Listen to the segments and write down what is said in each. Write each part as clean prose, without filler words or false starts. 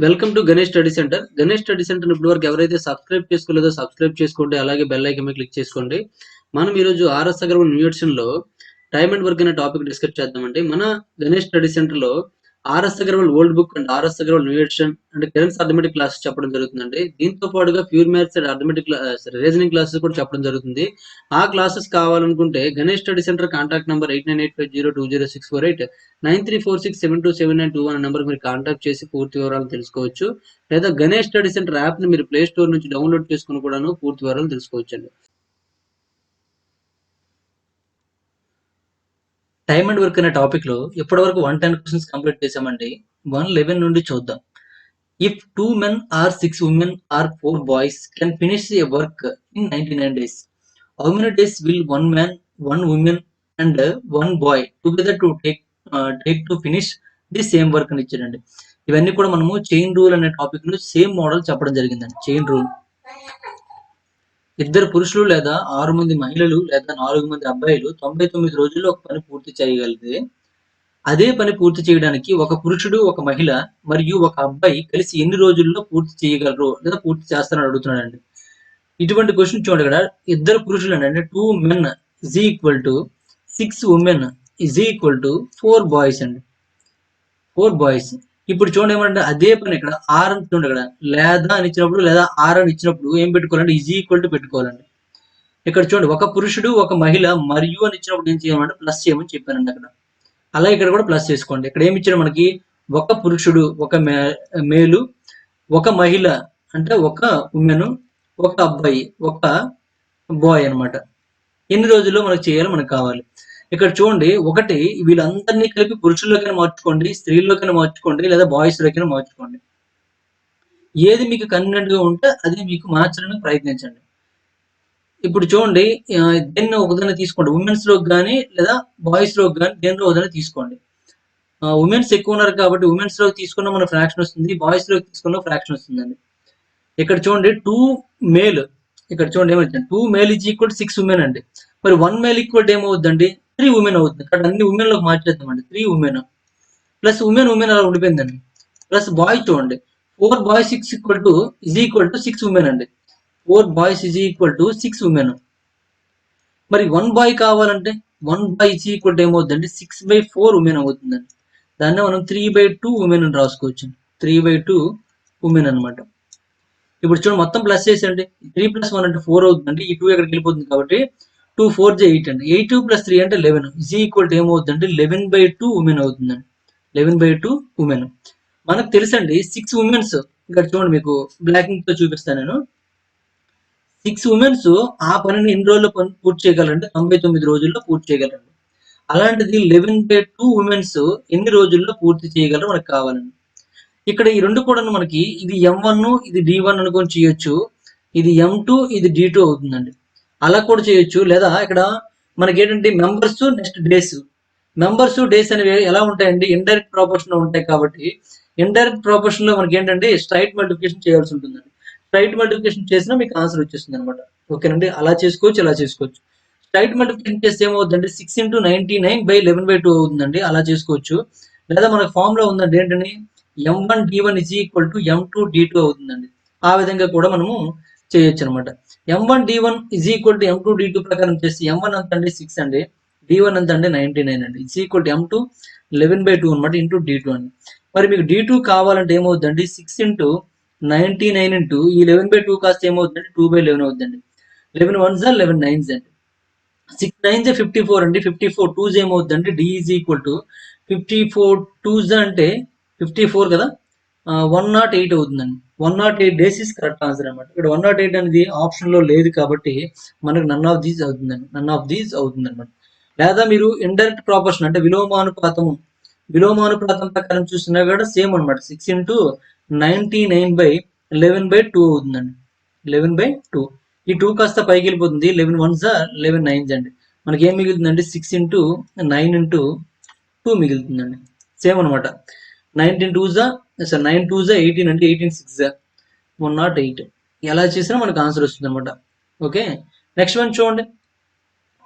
Welcome to Ganesh study centre. Ganesh study centre ఇప్పటి వరకు ఎవరైతే సబ్స్క్రైబ్ చేసుకోలేదో సబ్స్క్రైబ్ చేసుకోండి. అలాగే బెల్ ఐకాన్ మీద క్లిక్ చేసుకోండి. మనం ఈరోజు ఆర్ఎస్ అగర్వాల్ న్యూట్రిషన్ లో టైమ్ అండ్ వర్క్ అనే టాపిక్ డిస్కస్ చేద్దామండి. మన గణేష్ స్టడీ సెంటర్ లో RS Agarwal old book and RS Agarwal new edition and Kiran's arithmetic classes చెప్పడం జరుగుతుందండి. దీంతో పాటుగా pure maths and arithmetic reasoning classes కూడా చెప్పడం జరుగుతుంది. ఆ క్లాసెస్ కావాలనుకుంటే Ganesh study centre contact number 8985020648 9346727921 అనే నెంబర్ మీరు కాంటాక్ట్ చేసి పూర్తి వివరాలు తెలుసుకోవచ్చు. లేదా గణేష్ స్టడీ సెంటర్ యాప్ ని మీరు ప్లే స్టోర్ నుంచి డౌన్లోడ్ చేసుకుని కూడాను పూర్తి వివరాలు తెలుసుకోవచ్చండి. టైమ్ అండ్ వర్క్ అనే టాపిక్ లో ఇప్పటి వరకు 110 క్వశ్చన్స్ కంప్లీట్ చేసామండి. 111 నుండి చూద్దాం. If 2 men or 6 women or 4 boys can finish a work in 99 days, how many days will one man, one woman and one boy together to take to finish the same work అని ఇచ్చారండి. ఇవన్నీ కూడా మనము chain rule అనే topic లో same model చెప్పడం జరిగిందండి. Chain rule ఇద్దరు పురుషులు లేదా 6 మంది మహిళలు లేదా 4 మంది అబ్బాయిలు 99 రోజుల్లో ఒక పని పూర్తి చేయగలిగితే, అదే పని పూర్తి చేయడానికి ఒక పురుషుడు, ఒక మహిళ మరియు ఒక అబ్బాయి కలిసి ఎన్ని రోజుల్లో పూర్తి చేయగలరు లేదా పూర్తి చేస్తారని అడుగుతున్నాడండి. ఇటువంటి క్వశ్చన్ చూడండి. ఇక్కడ ఇద్దరు పురుషులు అంటే 2 men is equal to 6 women is equal to 4 boys అండి. 4 బాయ్స్. ఇప్పుడు చూడండి ఏమంటే అదే పని ఇక్కడ ఆర్ అని చూడండి, ఇక్కడ లేదా అని ఇచ్చినప్పుడు లేదా ఆర్ అని ఇచ్చినప్పుడు ఏం పెట్టుకోవాలంటే ఈజ్ ఈక్వల్ టు పెట్టుకోవాలండి. ఇక్కడ చూడండి ఒక పురుషుడు, ఒక మహిళ మరియు అని ఇచ్చినప్పుడు ఏం చేయమంటే ప్లస్ చేయమని చెప్పానండి అక్కడ. అలా ఇక్కడ కూడా ప్లస్ చేసుకోండి. ఇక్కడ ఏమి ఇచ్చారు మనకి, ఒక పురుషుడు, ఒక మేలు, ఒక మహిళ అంటే ఒక ఉమెన్, ఒక అబ్బాయి, ఒక బాయ్ అన్నమాట. ఎన్ని రోజుల్లో మనకు చేయాలో మనకు కావాలి. ఇక్కడ చూడండి, ఒకటి వీళ్ళందరినీ కలిపి పురుషుల్లోకైనా మార్చుకోండి, స్త్రీల్లోకైనా మార్చుకోండి, లేదా బాయ్స్ లోకైనా మార్చుకోండి. ఏది మీకు కన్వీనియంట్ గా ఉంటే అది మీకు మార్చడానికి ప్రయత్నించండి. ఇప్పుడు చూడండి, దేన్ని ఒకదాన్ని తీసుకోండి, ఉమెన్స్ లోకి కానీ లేదా బాయ్స్ లోకి కానీ దేనిలో ఒకదాన్ని తీసుకోండి. ఉమెన్స్ ఎక్కువ ఉన్నారు కాబట్టి ఉమెన్స్ లోకి తీసుకున్న మన ఫ్రాక్షన్ వస్తుంది, బాయ్స్ లోకి తీసుకున్న ఫ్రాక్షన్ వస్తుందండి. ఇక్కడ చూడండి 2 మేల్, ఇక్కడ చూడండి ఏమైంది, 2 మేల్ ఈజ్ ఈక్వల్ 6 ఉమెన్ అండి. మరి 1 మేల్ ఈక్వల్ ఏమవుతుందండి, 3 ఉమెన్ అవుతుంది. ఇక్కడ అన్ని ఉమెన్ లోకి మార్చేద్దామండి. 3 ఉమెన్ ప్లస్ ఉమెన్ అలా ఉండిపోయిందండి. ప్లస్ బాయ్ చూడండి, 4 boys is equal to 6 women అండి. 4 boys is equal to 6 women. మరి 1 బాయ్ కావాలంటే 1 బాయ్ ఈజ్ ఈక్వల్ టు ఏమవుతుందండి, 6/4 ఉమెన్ అవుతుందండి. దాన్ని మనం 3/2 ఉమెన్ అని రాసుకోవచ్చు. 3/2 ఉమెన్ అనమాట. ఇప్పుడు చూడండి మొత్తం ప్లస్ చేసేయండి. 3 + 1 అంటే 4 అవుతుందండి. ఈ 2 ఎక్కడికి వెళ్ళిపోతుంది కాబట్టి 2 4 8 అండి. 8 + 3 అంటే 11 ఈజ్ ఈక్వల్ టు ఏమవుతుందండి, 11/2 ఉమెన్ అవుతుందండి. 11/2 ఉమెన్. మనకు తెలుసండి 6 ఉమెన్స్. ఇక్కడ చూడండి మీకు బ్లాకింగ్ తో చూపిస్తాను నేను. 6 ఉమెన్స్ ఆ పనిని ఎన్ని రోజుల్లో పూర్తి చేయగలరంటే 99 రోజుల్లో పూర్తి చేయగలరండి. అలాంటిది 11/2 ఉమెన్స్ ఎన్ని రోజుల్లో పూర్తి చేయగలరో మనకు కావాలండి. ఇక్కడ ఈ రెండు కూడా మనకి ఇది M1 ఇది D1 అనుకొని చేయొచ్చు, ఇది M2 ఇది D2 అవుతుందండి. అలా కూడా చేయొచ్చు. లేదా ఇక్కడ మనకి ఏంటంటే members next days, members days అనేవి ఎలా ఉంటాయండి, ఇండైరెక్ట్ ప్రాపోర్షన్ లో ఉంటాయి కాబట్టి ఇండైరెక్ట్ ప్రాపోర్షన్ లో మనకి ఏంటంటే స్ట్రైట్ మల్టిప్లికేషన్ చేయాల్సి ఉంటుందండి. స్ట్రైట్ మల్టిప్లికేషన్ చేసినా మీకు ఆన్సర్ వచ్చేస్తుంది అనమాట. ఓకేనండి, అలా చేసుకోవచ్చు, ఇలా చేసుకోవచ్చు. స్ట్రైట్ మల్టిప్లికేషన్ చేస్తే ఏమవుతుందండి, 6 × 99/11/2 అవుతుందండి. అలా చేసుకోవచ్చు. లేదా మనకు ఫామ్ లో ఉందండి ఏంటండి, M1 D1 is equal to M2 D2 అవుతుందండి. ఆ విధంగా కూడా మనము చేయొచ్చు అనమాట. M1 D1 is equal to M2 D2 ప్రకారం చేసి M1 ఎంత అండి 6 అండి, D1 ఎంత అండి 99 అండి. is equal to M2 11/2 అనమాట ఇంటూ D2 అండి. మరి మీకు D2 కావాలంటే ఏమవుతుందండి, 6 × 99 ఇంటూ ఈ 11/2 కాస్త ఏమవుతుందండి 2/11 అవుతుందండి. 11 1s 11 9s అండి. 6 9s 54 అండి. 54 2s ఏమవుతుందండి, D is equal to 54 2s అంటే 54 కదా, 108 అవుతుందండి. 108 డేస్ ఇస్ కరెక్ట్ ఆన్సర్ అనమాట. ఇక్కడ 108 అనేది ఆప్షన్ లో లేదు కాబట్టి మనకు నన్ ఆఫ్ దీస్ అవుతుందండి. నన్ ఆఫ్ దీస్ అవుతుంది అనమాట. లేదా మీరు ఇండైరెక్ట్ ప్రాపోర్షన్ అంటే విలోమానుపాతం ప్రకారం చూస్తున్నా కూడా సేమ్ అనమాట. 6 × 99/11/2 అవుతుందండి. 11/2. ఈ 2 కాస్త పైకి వెళ్ళిపోతుంది. 11 1s 11 9s అండి. మనకి ఏం మిగులుతుందండి, 6 × 9 × 2 మిగులుతుందండి. సేమ్ అనమాట. 9 2s 18 అంటే 18 6 108. ఎలా చేసినా మనకు ఆన్సర్ వస్తుంది అనమాట. ఓకే, నెక్స్ట్ వన్ చూడండి.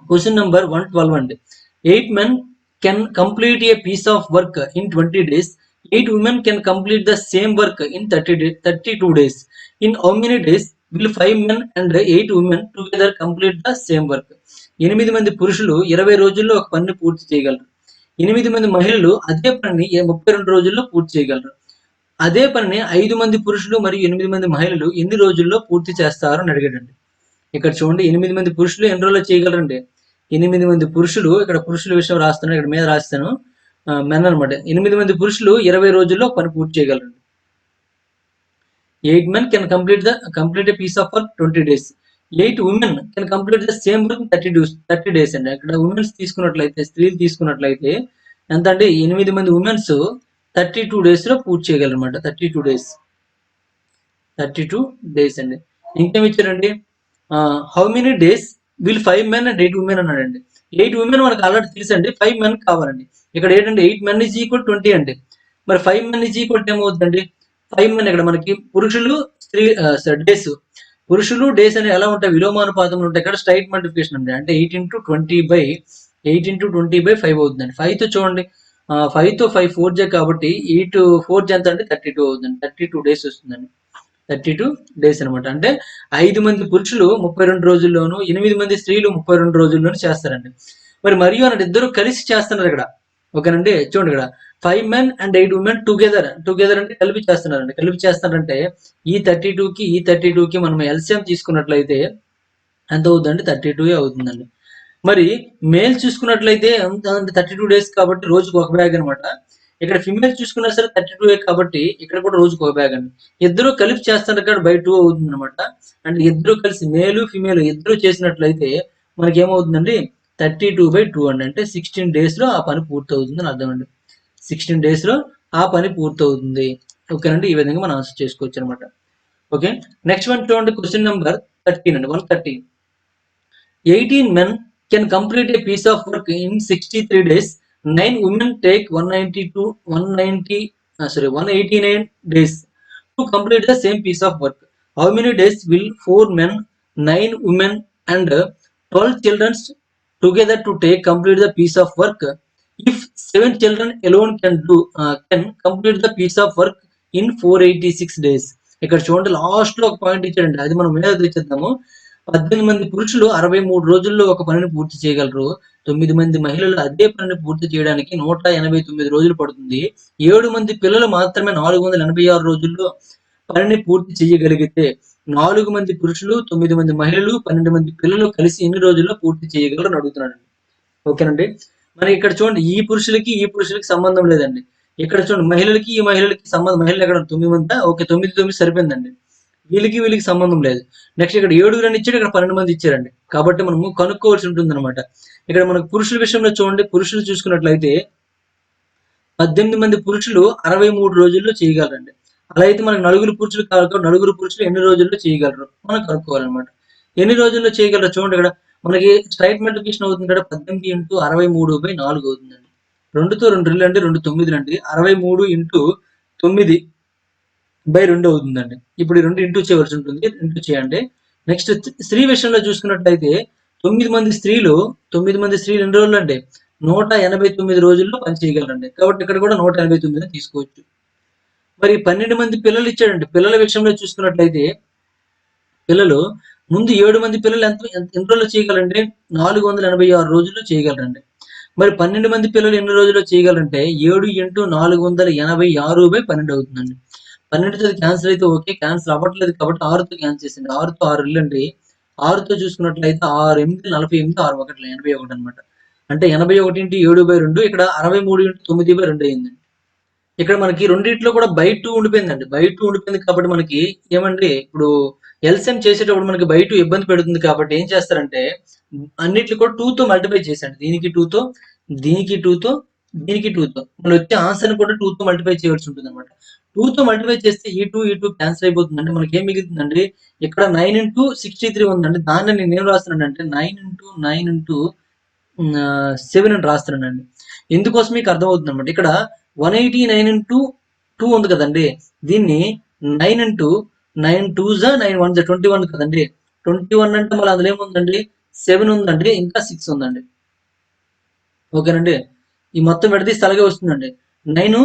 క్వశ్చన్ నెంబర్ 112 అండి. 8 men can complete a piece of work in 20 days 8 women can complete the same work in 32 days. In how many days will 5 men and 8 women together complete the same work? 8 మంది పురుషులు 20 రోజుల్లో ఒక పనిని పూర్తి చేయగలరు. 8 మంది మహిళలు అదే పనిని 32 రోజుల్లో పూర్తి చేయగలరు. అదే పనిని 5 మంది పురుషులు మరియు 8 మంది మహిళలు ఎన్ని రోజుల్లో పూర్తి చేస్తారు అని అడిగాడండి. ఇక్కడ చూడండి 8 మంది పురుషులు ఎన్ని రోజుల్లో చేయగలరండి? 8 మంది పురుషులు, ఇక్కడ పురుషుల విషయం రాస్తాను, ఇక్కడ మీద రాస్తాను. మెన్ అనమాట. 8 మంది పురుషులు 20 రోజుల్లో పని పూర్తి చేయగలరు. 8 men can complete a piece of work 20 days. 8 women can complete the same work 30 days అండి. ఇక్కడ ఉమెన్స్ తీసుకున్నట్లయితే, స్త్రీలు తీసుకున్నట్లయితే ఎంత అంటే 8 మంది ఉమెన్స్ 32 days లో పూర్తి చేయగలరు అనమాట. 32 days అండి. ఇంకేమి ఇచ్చారండి? How many days will 5 men and 8 women అన్నాడండి. 8 women మనకు ఆల్రెడీ తెలుసండి, 5 men కావాలండి. ఇక్కడ ఏంటంటే 8 men is equal 20 అండి. మరి 5 men is equal ఏమవుతుందండి? 5 men ఇక్కడ మనకి పురుషులు స్త్రీ డేస్, పురుషులు డేస్ అనేవి ఎలా ఉంటాయి? విలోమానుపాతంలో ఉంటాయి. ఇక్కడ స్ట్రైట్ మల్టిప్లికేషన్ అండి. అంటే 8 into 20 by 5 అవుతుందండి. 5 తో చూడండి, 5 తో 5 4 జే కాబట్టి 8 4 జే ఎంత అంటే 32 అవుతుందండి. 32 days వస్తుందండి. 32 days అనమాట. అంటే 5 మంది పురుషులు 32 రోజుల్లోను, 8 మంది స్త్రీలు 32 రోజుల్లోనూ చేస్తారండి. మరి మరియు అన్నట్టు ఇద్దరు కలిసి చేస్తున్నారు ఇక్కడ. ఓకేనండి, చూడండి ఇక్కడ 5 men and 8 women టుగెదర్ అంటే కలిపి చేస్తున్నారండి. కలిపి చేస్తున్నారంటే ఈ 32కి ఈ 32కి మనం ఎల్సిఎం తీసుకున్నట్లయితే ఎంత అవుతుందండి? 32 అవుతుందండి. మరి మేల్ చూసుకున్నట్లయితే 32 డేస్ కాబట్టి రోజుకు ఒక బ్యాగ్ అనమాట. ఇక్కడ ఫిమేల్ చూసుకున్నా సరే 32 కాబట్టి ఇక్కడ కూడా రోజుకు ఒక బ్యాగ్ అండి. ఇద్దరు కలిపి చేస్తున్నారు కాబట్టి బై 2 అవుతుంది అనమాట. అంటే ఇద్దరు కలిసి మేలు ఫిమేల్ ఇద్దరు చేసినట్లయితే మనకి ఏమవుతుందండి? 32/2 అండి. అంటే 16 days లో ఆ పని పూర్తి అవుతుంది అని అర్థం అండి. 16 days లో ఆ పని పూర్తవుతుంది. ఓకేనండి, ఈ విధంగా మనం ఆన్సర్ చేసుకోవచ్చు అనమాట. ఓకే, నెక్స్ట్ వన్ చూడండి, క్వశ్చన్ నెంబర్ 13 అండి. 130. 18 men can complete a piece of work in 63 days. 9 women take 189 days to complete the same piece of work. How many days will 4 men, 9 women and 12 children together to complete the piece of work? If 7 children alone can complete the piece of work in 486 days. ఇక్కడ చూడండి, last లో ఒక point ఇచ్చాడండి, అది మనం మీద తెచ్చేద్దాము. 18 మంది పురుషులు 63 రోజుల్లో ఒక పనిని పూర్తి చేయగలరు. 9 మంది మహిళలు అదే పనిని పూర్తి చేయడానికి 189 రోజులు పడుతుంది. 7 మంది పిల్లలు మాత్రమే 486 రోజుల్లో పనిని పూర్తి చేయగలిగితే 4 మంది పురుషులు, 9 మంది మహిళలు, 12 మంది పిల్లలు కలిసి ఎన్ని రోజుల్లో పూర్తి చేయగలరు అని అడుగుతున్నాడు. ఓకేనండి, మరి ఇక్కడ చూడండి, ఈ పురుషులకి సంబంధం లేదండి. ఇక్కడ చూడండి, మహిళలకి ఈ మహిళలకి సంబంధం, మహిళలు ఎక్కడ 9 మంది, ఓకే 9 సరిపోయిందండి. వీళ్ళకి సంబంధం లేదు. నెక్స్ట్ ఇక్కడ 7 అని ఇచ్చాడు, ఇక్కడ 12 మంది ఇచ్చారండి. కాబట్టి మనము కనుక్కోవాల్సి ఉంటుంది అనమాట. ఇక్కడ మనకు పురుషుల విషయంలో చూడండి, పురుషులు చూసుకున్నట్లయితే 18 మంది పురుషులు 63 రోజుల్లో చేయగలరండి. అలా అయితే మనకు నలుగురు పురుషులు కాదు, నలుగురు పురుషులు ఎన్ని రోజుల్లో చేయగలరు మనం కనుక్కోవాలన్నమాట. ఎన్ని రోజుల్లో చేయగలరు చూడండి, ఇక్కడ మనకి స్ట్రైట్ మల్టిప్లికేషన్ అవుతుంది కదా, 18 into 63/4 అవుతుందండి. 2తో 2 రెళ్ళు అంటే 2 9 అండి. 63 into 9/2 అవుతుందండి. ఇప్పుడు ఈ 2 ఇంటూ చేయవలసి ఉంటుంది, ఇంటూ చేయండి. నెక్స్ట్ స్త్రీ విషయంలో చూసుకున్నట్లయితే 9 మంది స్త్రీలు ఎన్ని రోజులు అంటే 189 రోజుల్లో పని చేయగలరండి. కాబట్టి ఇక్కడ కూడా 189 తీసుకోవచ్చు. మరి 12 మంది పిల్లలు ఇచ్చాడండి. పిల్లల విషయంలో చూసుకున్నట్లయితే పిల్లలు ముందు 7 మంది పిల్లలు ఎన్ని రోజుల్లో చేయగలరండి? 486 రోజుల్లో చేయగలరండి. మరి 12 మంది పిల్లలు ఎన్ని రోజుల్లో చేయగలరంటే 7 into 486/12 అవుతుందండి. 12తో క్యాన్సిల్ అయితే ఓకే, క్యాన్సిల్ అవ్వట్లేదు కాబట్టి 6తో క్యాన్సిల్ చేసింది. 6తో 6 వెళ్ళండి. 6తో చూసుకున్నట్లయితే 6 8 48, 6 1 81 అనమాట. అంటే 81 into 7/2, ఇక్కడ 63 into 9/2 అయిందండి. ఇక్కడ మనకి రెండిట్లో కూడా బై 2 ఉండిపోయిందండి. బై 2 ఉండిపోయింది కాబట్టి మనకి ఏమండి, ఇప్పుడు ఎల్సిఎం చేసేటప్పుడు మనకి బై 2 ఇబ్బంది పెడుతుంది కాబట్టి ఏం చేస్తారంటే అన్నిట్లు కూడా 2తో మల్టిప్లై చేసండి. దీనికి 2తో, దీనికి 2తో, దీనికి 2తో మన వచ్చే ఆన్సర్ కూడా 2తో మల్టిప్లై చేయవలసి ఉంటుంది అనమాట. 2తో మల్టిప్లై చేస్తే ఈ 2 క్యాన్సిల్ అయిపోతుందండి. మనకి ఏం మిగులుతుందండి, ఇక్కడ 9 into 63 ఉందండి. దాన్ని నేను ఏం రాస్తున్నానంటే 9 into 7 అని రాస్తున్నానండి. ఎందుకోసం మీకు అర్థమవుతుంది అనమాట. ఇక్కడ 189 into 2 ఉంది కదండి, దీన్ని 9 into 9 2s 9 1s 21 కదండి. 21 అంటే మళ్ళీ అందులో ఏముందండి, 7 ఉందండి, ఇంకా 6 ఉందండి. ఓకేనండి, ఈ మొత్తం విడదీస్తే అలాగే వస్తుందండి. 9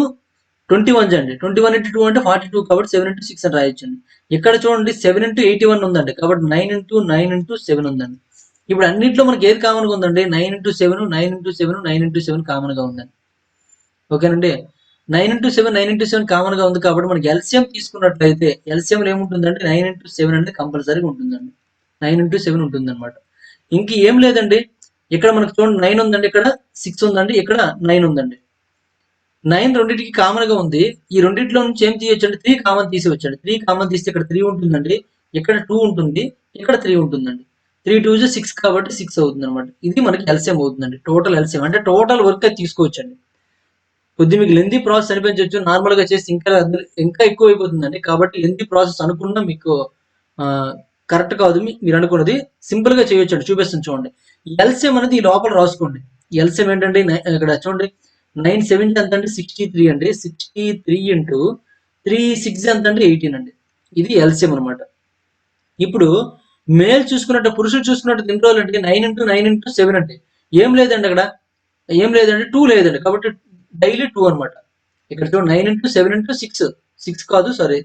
21 అండి. 21 ఇంటూ 2 అంటే 42 కాబట్టి 7 ఇంటూ 6 అని రాయొచ్చండి. ఇక్కడ చూడండి 7 ఇంటూ 81 ఉందండి. కాబట్టి 9 ఇంటూ 7 ఉందండి. ఇప్పుడు అన్నిట్లో మనకి ఏది కామన్‌గా ఉందండి? 9 ఇంటూ 7, 9 ఇంటూ 7, 9 ఇంటూ 7 కామన్‌గా ఉందండి. ఓకేనండి. 9 ఇంటూ 7, 9 ఇంటూ 7 కామన్‌గా ఉంది కాబట్టి మనకి ఎల్సీఎం తీసుకున్నట్లయితే ఎల్సీఎంలో ఏముంటుందంటే 9 ఇంటూ 7 అనేది కంపల్సరీగా ఉంటుందండి. 9 ఇంటూ 7 ఉంటుందన్నమాట. ఇంక ఏం లేదండి. ఇక్కడ మనకు చూడండి 9 ఉందండి. ఇక్కడ 6 ఉందండి. ఇక్కడ 9 ఉందండి. 9 రెండిటికి కామన్ గా ఉంది. ఈ రెండిట్లో నుంచి ఏం తీయొచ్చండి? 3 కామన్ తీసేయొచ్చండి. 3 కామన్ తీస్తే ఇక్కడ 3 ఉంటుందండి. ఇక్కడ 2 ఉంటుంది. ఇక్కడ 3 ఉంటుందండి. 3 2 6 కాబట్టి 6 అవుతుందన్నమాట. ఇది మనకి ఎల్సీఎం అవుతుందండి. టోటల్ ఎల్సీఎం అంటే టోటల్ వర్క్ అది తీసుకోవచ్చండి. కొద్దిగా మీకు లెంథీ ప్రాసెస్ అనిపించొచ్చు. నార్మల్ గా చేస్తే ఇంకా ఎక్కువ అయిపోతుందండి. కాబట్టి లెంథీ ప్రాసెస్ అనుకున్నా మీకు కరెక్ట్ కాదు. మీరు అనుకున్నది సింపుల్ గా చేయొచ్చండి. చూపిస్తాను చూడండి. ఎల్సీఎం అనేది ఈ లోపల రాసుకోండి. ఎల్సీఎం ఏంటంటే ఇక్కడ చూడండి 9 7 ఎంత అంటే 63 అండి. 63 ఇంటూ 3 6 ఎంత అంటే 18 అండి. ఇది ఎల్సీఎం అనమాట. ఇప్పుడు మేల్ చూసుకున్నట్టు పురుషులు చూసుకున్నట్టు ఎన్ని రోజులు అంటే 9 ఇంటూ 9 ఇంటూ 7 అంటే ఏం లేదండి అక్కడ. ఏం లేదండి 2 లేదండి. కాబట్టి డైలీ 2 అనమాట. ఇక్కడ చూడండి 9 ఇంటూ 7 ఇంటూ 6 కాదు సారీ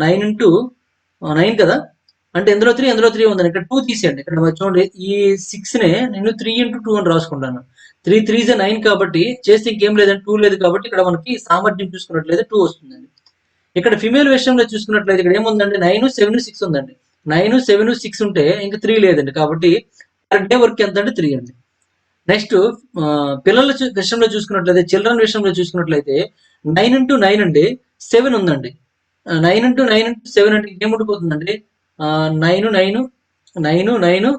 9 ఇంటూ 9 కదా. అంటే ఎందులో 3 ఎందులో 3 ఉందండి. ఇక్కడ 2 తీసేయండి. ఇక్కడ చూడండి ఈ 6 నే నేను 3 ఇంటూ 2 అని రాసుకుంటాను. 3 3 9 కాబట్టి చేస్తే ఇంకేం లేదండి 2 లేదు కాబట్టి ఇక్కడ మనకి సామర్థ్యం చూసుకున్నట్లయితే 2 వస్తుందండి. ఇక్కడ ఫిమేల్ విషయంలో చూసుకున్నట్లయితే ఇక్కడ ఏముందండి 9 7 6 ఉందండి. 9 7 6 ఉంటే ఇంకా 3 లేదండి. కాబట్టి పర్ డే వర్క్ ఎంత అంటే 3 అండి. నెక్స్ట్ పిల్లల విషయంలో చూసుకున్నట్లయితే చిల్డ్రన్ విషయంలో చూసుకున్నట్లయితే 9 ఇంటూ 9 అండి 7 ఉందండి. 9 ఇంటూ 9 ఇంటూ 7 అంటే ఏముండిపోతుందండి 9 9 9 9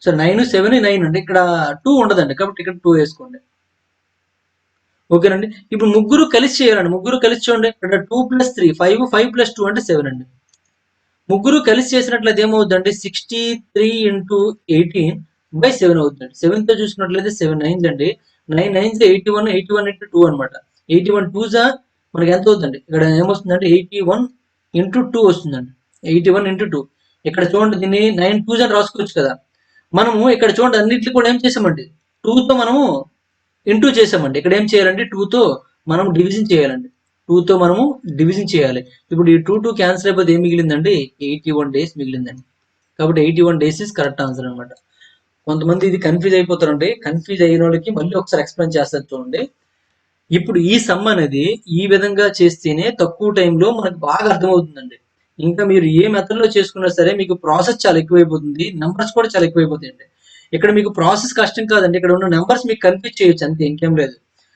సో 9 7 9 అండి. ఇక్కడ 2 ఉండదండి. కాబట్టి ఇక్కడ 2 వేసుకోండి. ఓకేనండి. ఇప్పుడు ముగ్గురు కలిసి చేయాలండి. ముగ్గురు కలిసి చూడండి. ఇక్కడ 2 ప్లస్ 3 5 5 ప్లస్ 2 అంటే 7 అండి. ముగ్గురు కలిసి చేసినట్లయితే ఏమవుతుందంటే 63 ఇంటూ 18 బై 7 అవుతుందండి. 7 తో చూసుకున్నట్లయితే 7 9 అండి. 9 9 81 81 ఇంటూ 2 అనమాట. 81 2 మనకి ఎంత అవుతుందండి? ఇక్కడ ఏమొస్తుందంటే 81 ఇంటూ 2 వస్తుందండి. 81 ఇంటూ 2 ఇక్కడ చూడండి దీన్ని 9 2 అని రాసుకోవచ్చు కదా. మనము ఇక్కడ చూడండి అన్నిట్లు కూడా ఏం చేసామండి 2 తో మనము ఇంటూ చేసామండి. ఇక్కడ ఏం చేయాలంటే 2 తో మనం డివిజన్ చేయాలండి. 2 తో మనము డివిజన్ చేయాలి. ఇప్పుడు ఈ 2 క్యాన్సిల్ అయిపోతే ఏం మిగిలిందండి 81 డేస్ మిగిలిందండి. కాబట్టి 81 డేస్ ఇస్ కరెక్ట్ ఆన్సర్ అనమాట. కొంతమంది ఇది కన్ఫ్యూజ్ అయిపోతారండి. కన్ఫ్యూజ్ అయిన వాళ్ళకి మళ్ళీ ఒకసారి ఎక్స్ప్లెయిన్ చేస్తారు చూడండి. ఇప్పుడు ఈ సమ్ అనేది ఈ విధంగా చేస్తేనే తక్కువ టైంలో మనకు బాగా అర్థమవుతుందండి. ఇంకా మీరు ఏ మెథడ్ లో చేసుకున్నా సరే మీకు ప్రాసెస్ చాలా ఎక్కువైపోతుంది. నెంబర్స్ కూడా చాలా ఎక్కువైపోతాయండి. ఇక్కడ మీకు ప్రాసెస్ కష్టం కాదండి. ఇక్కడ ఉన్న నెంబర్స్ మీకు కన్ఫ్యూజ్ చేయొచ్చు అంతే ఇంకేం లేదు.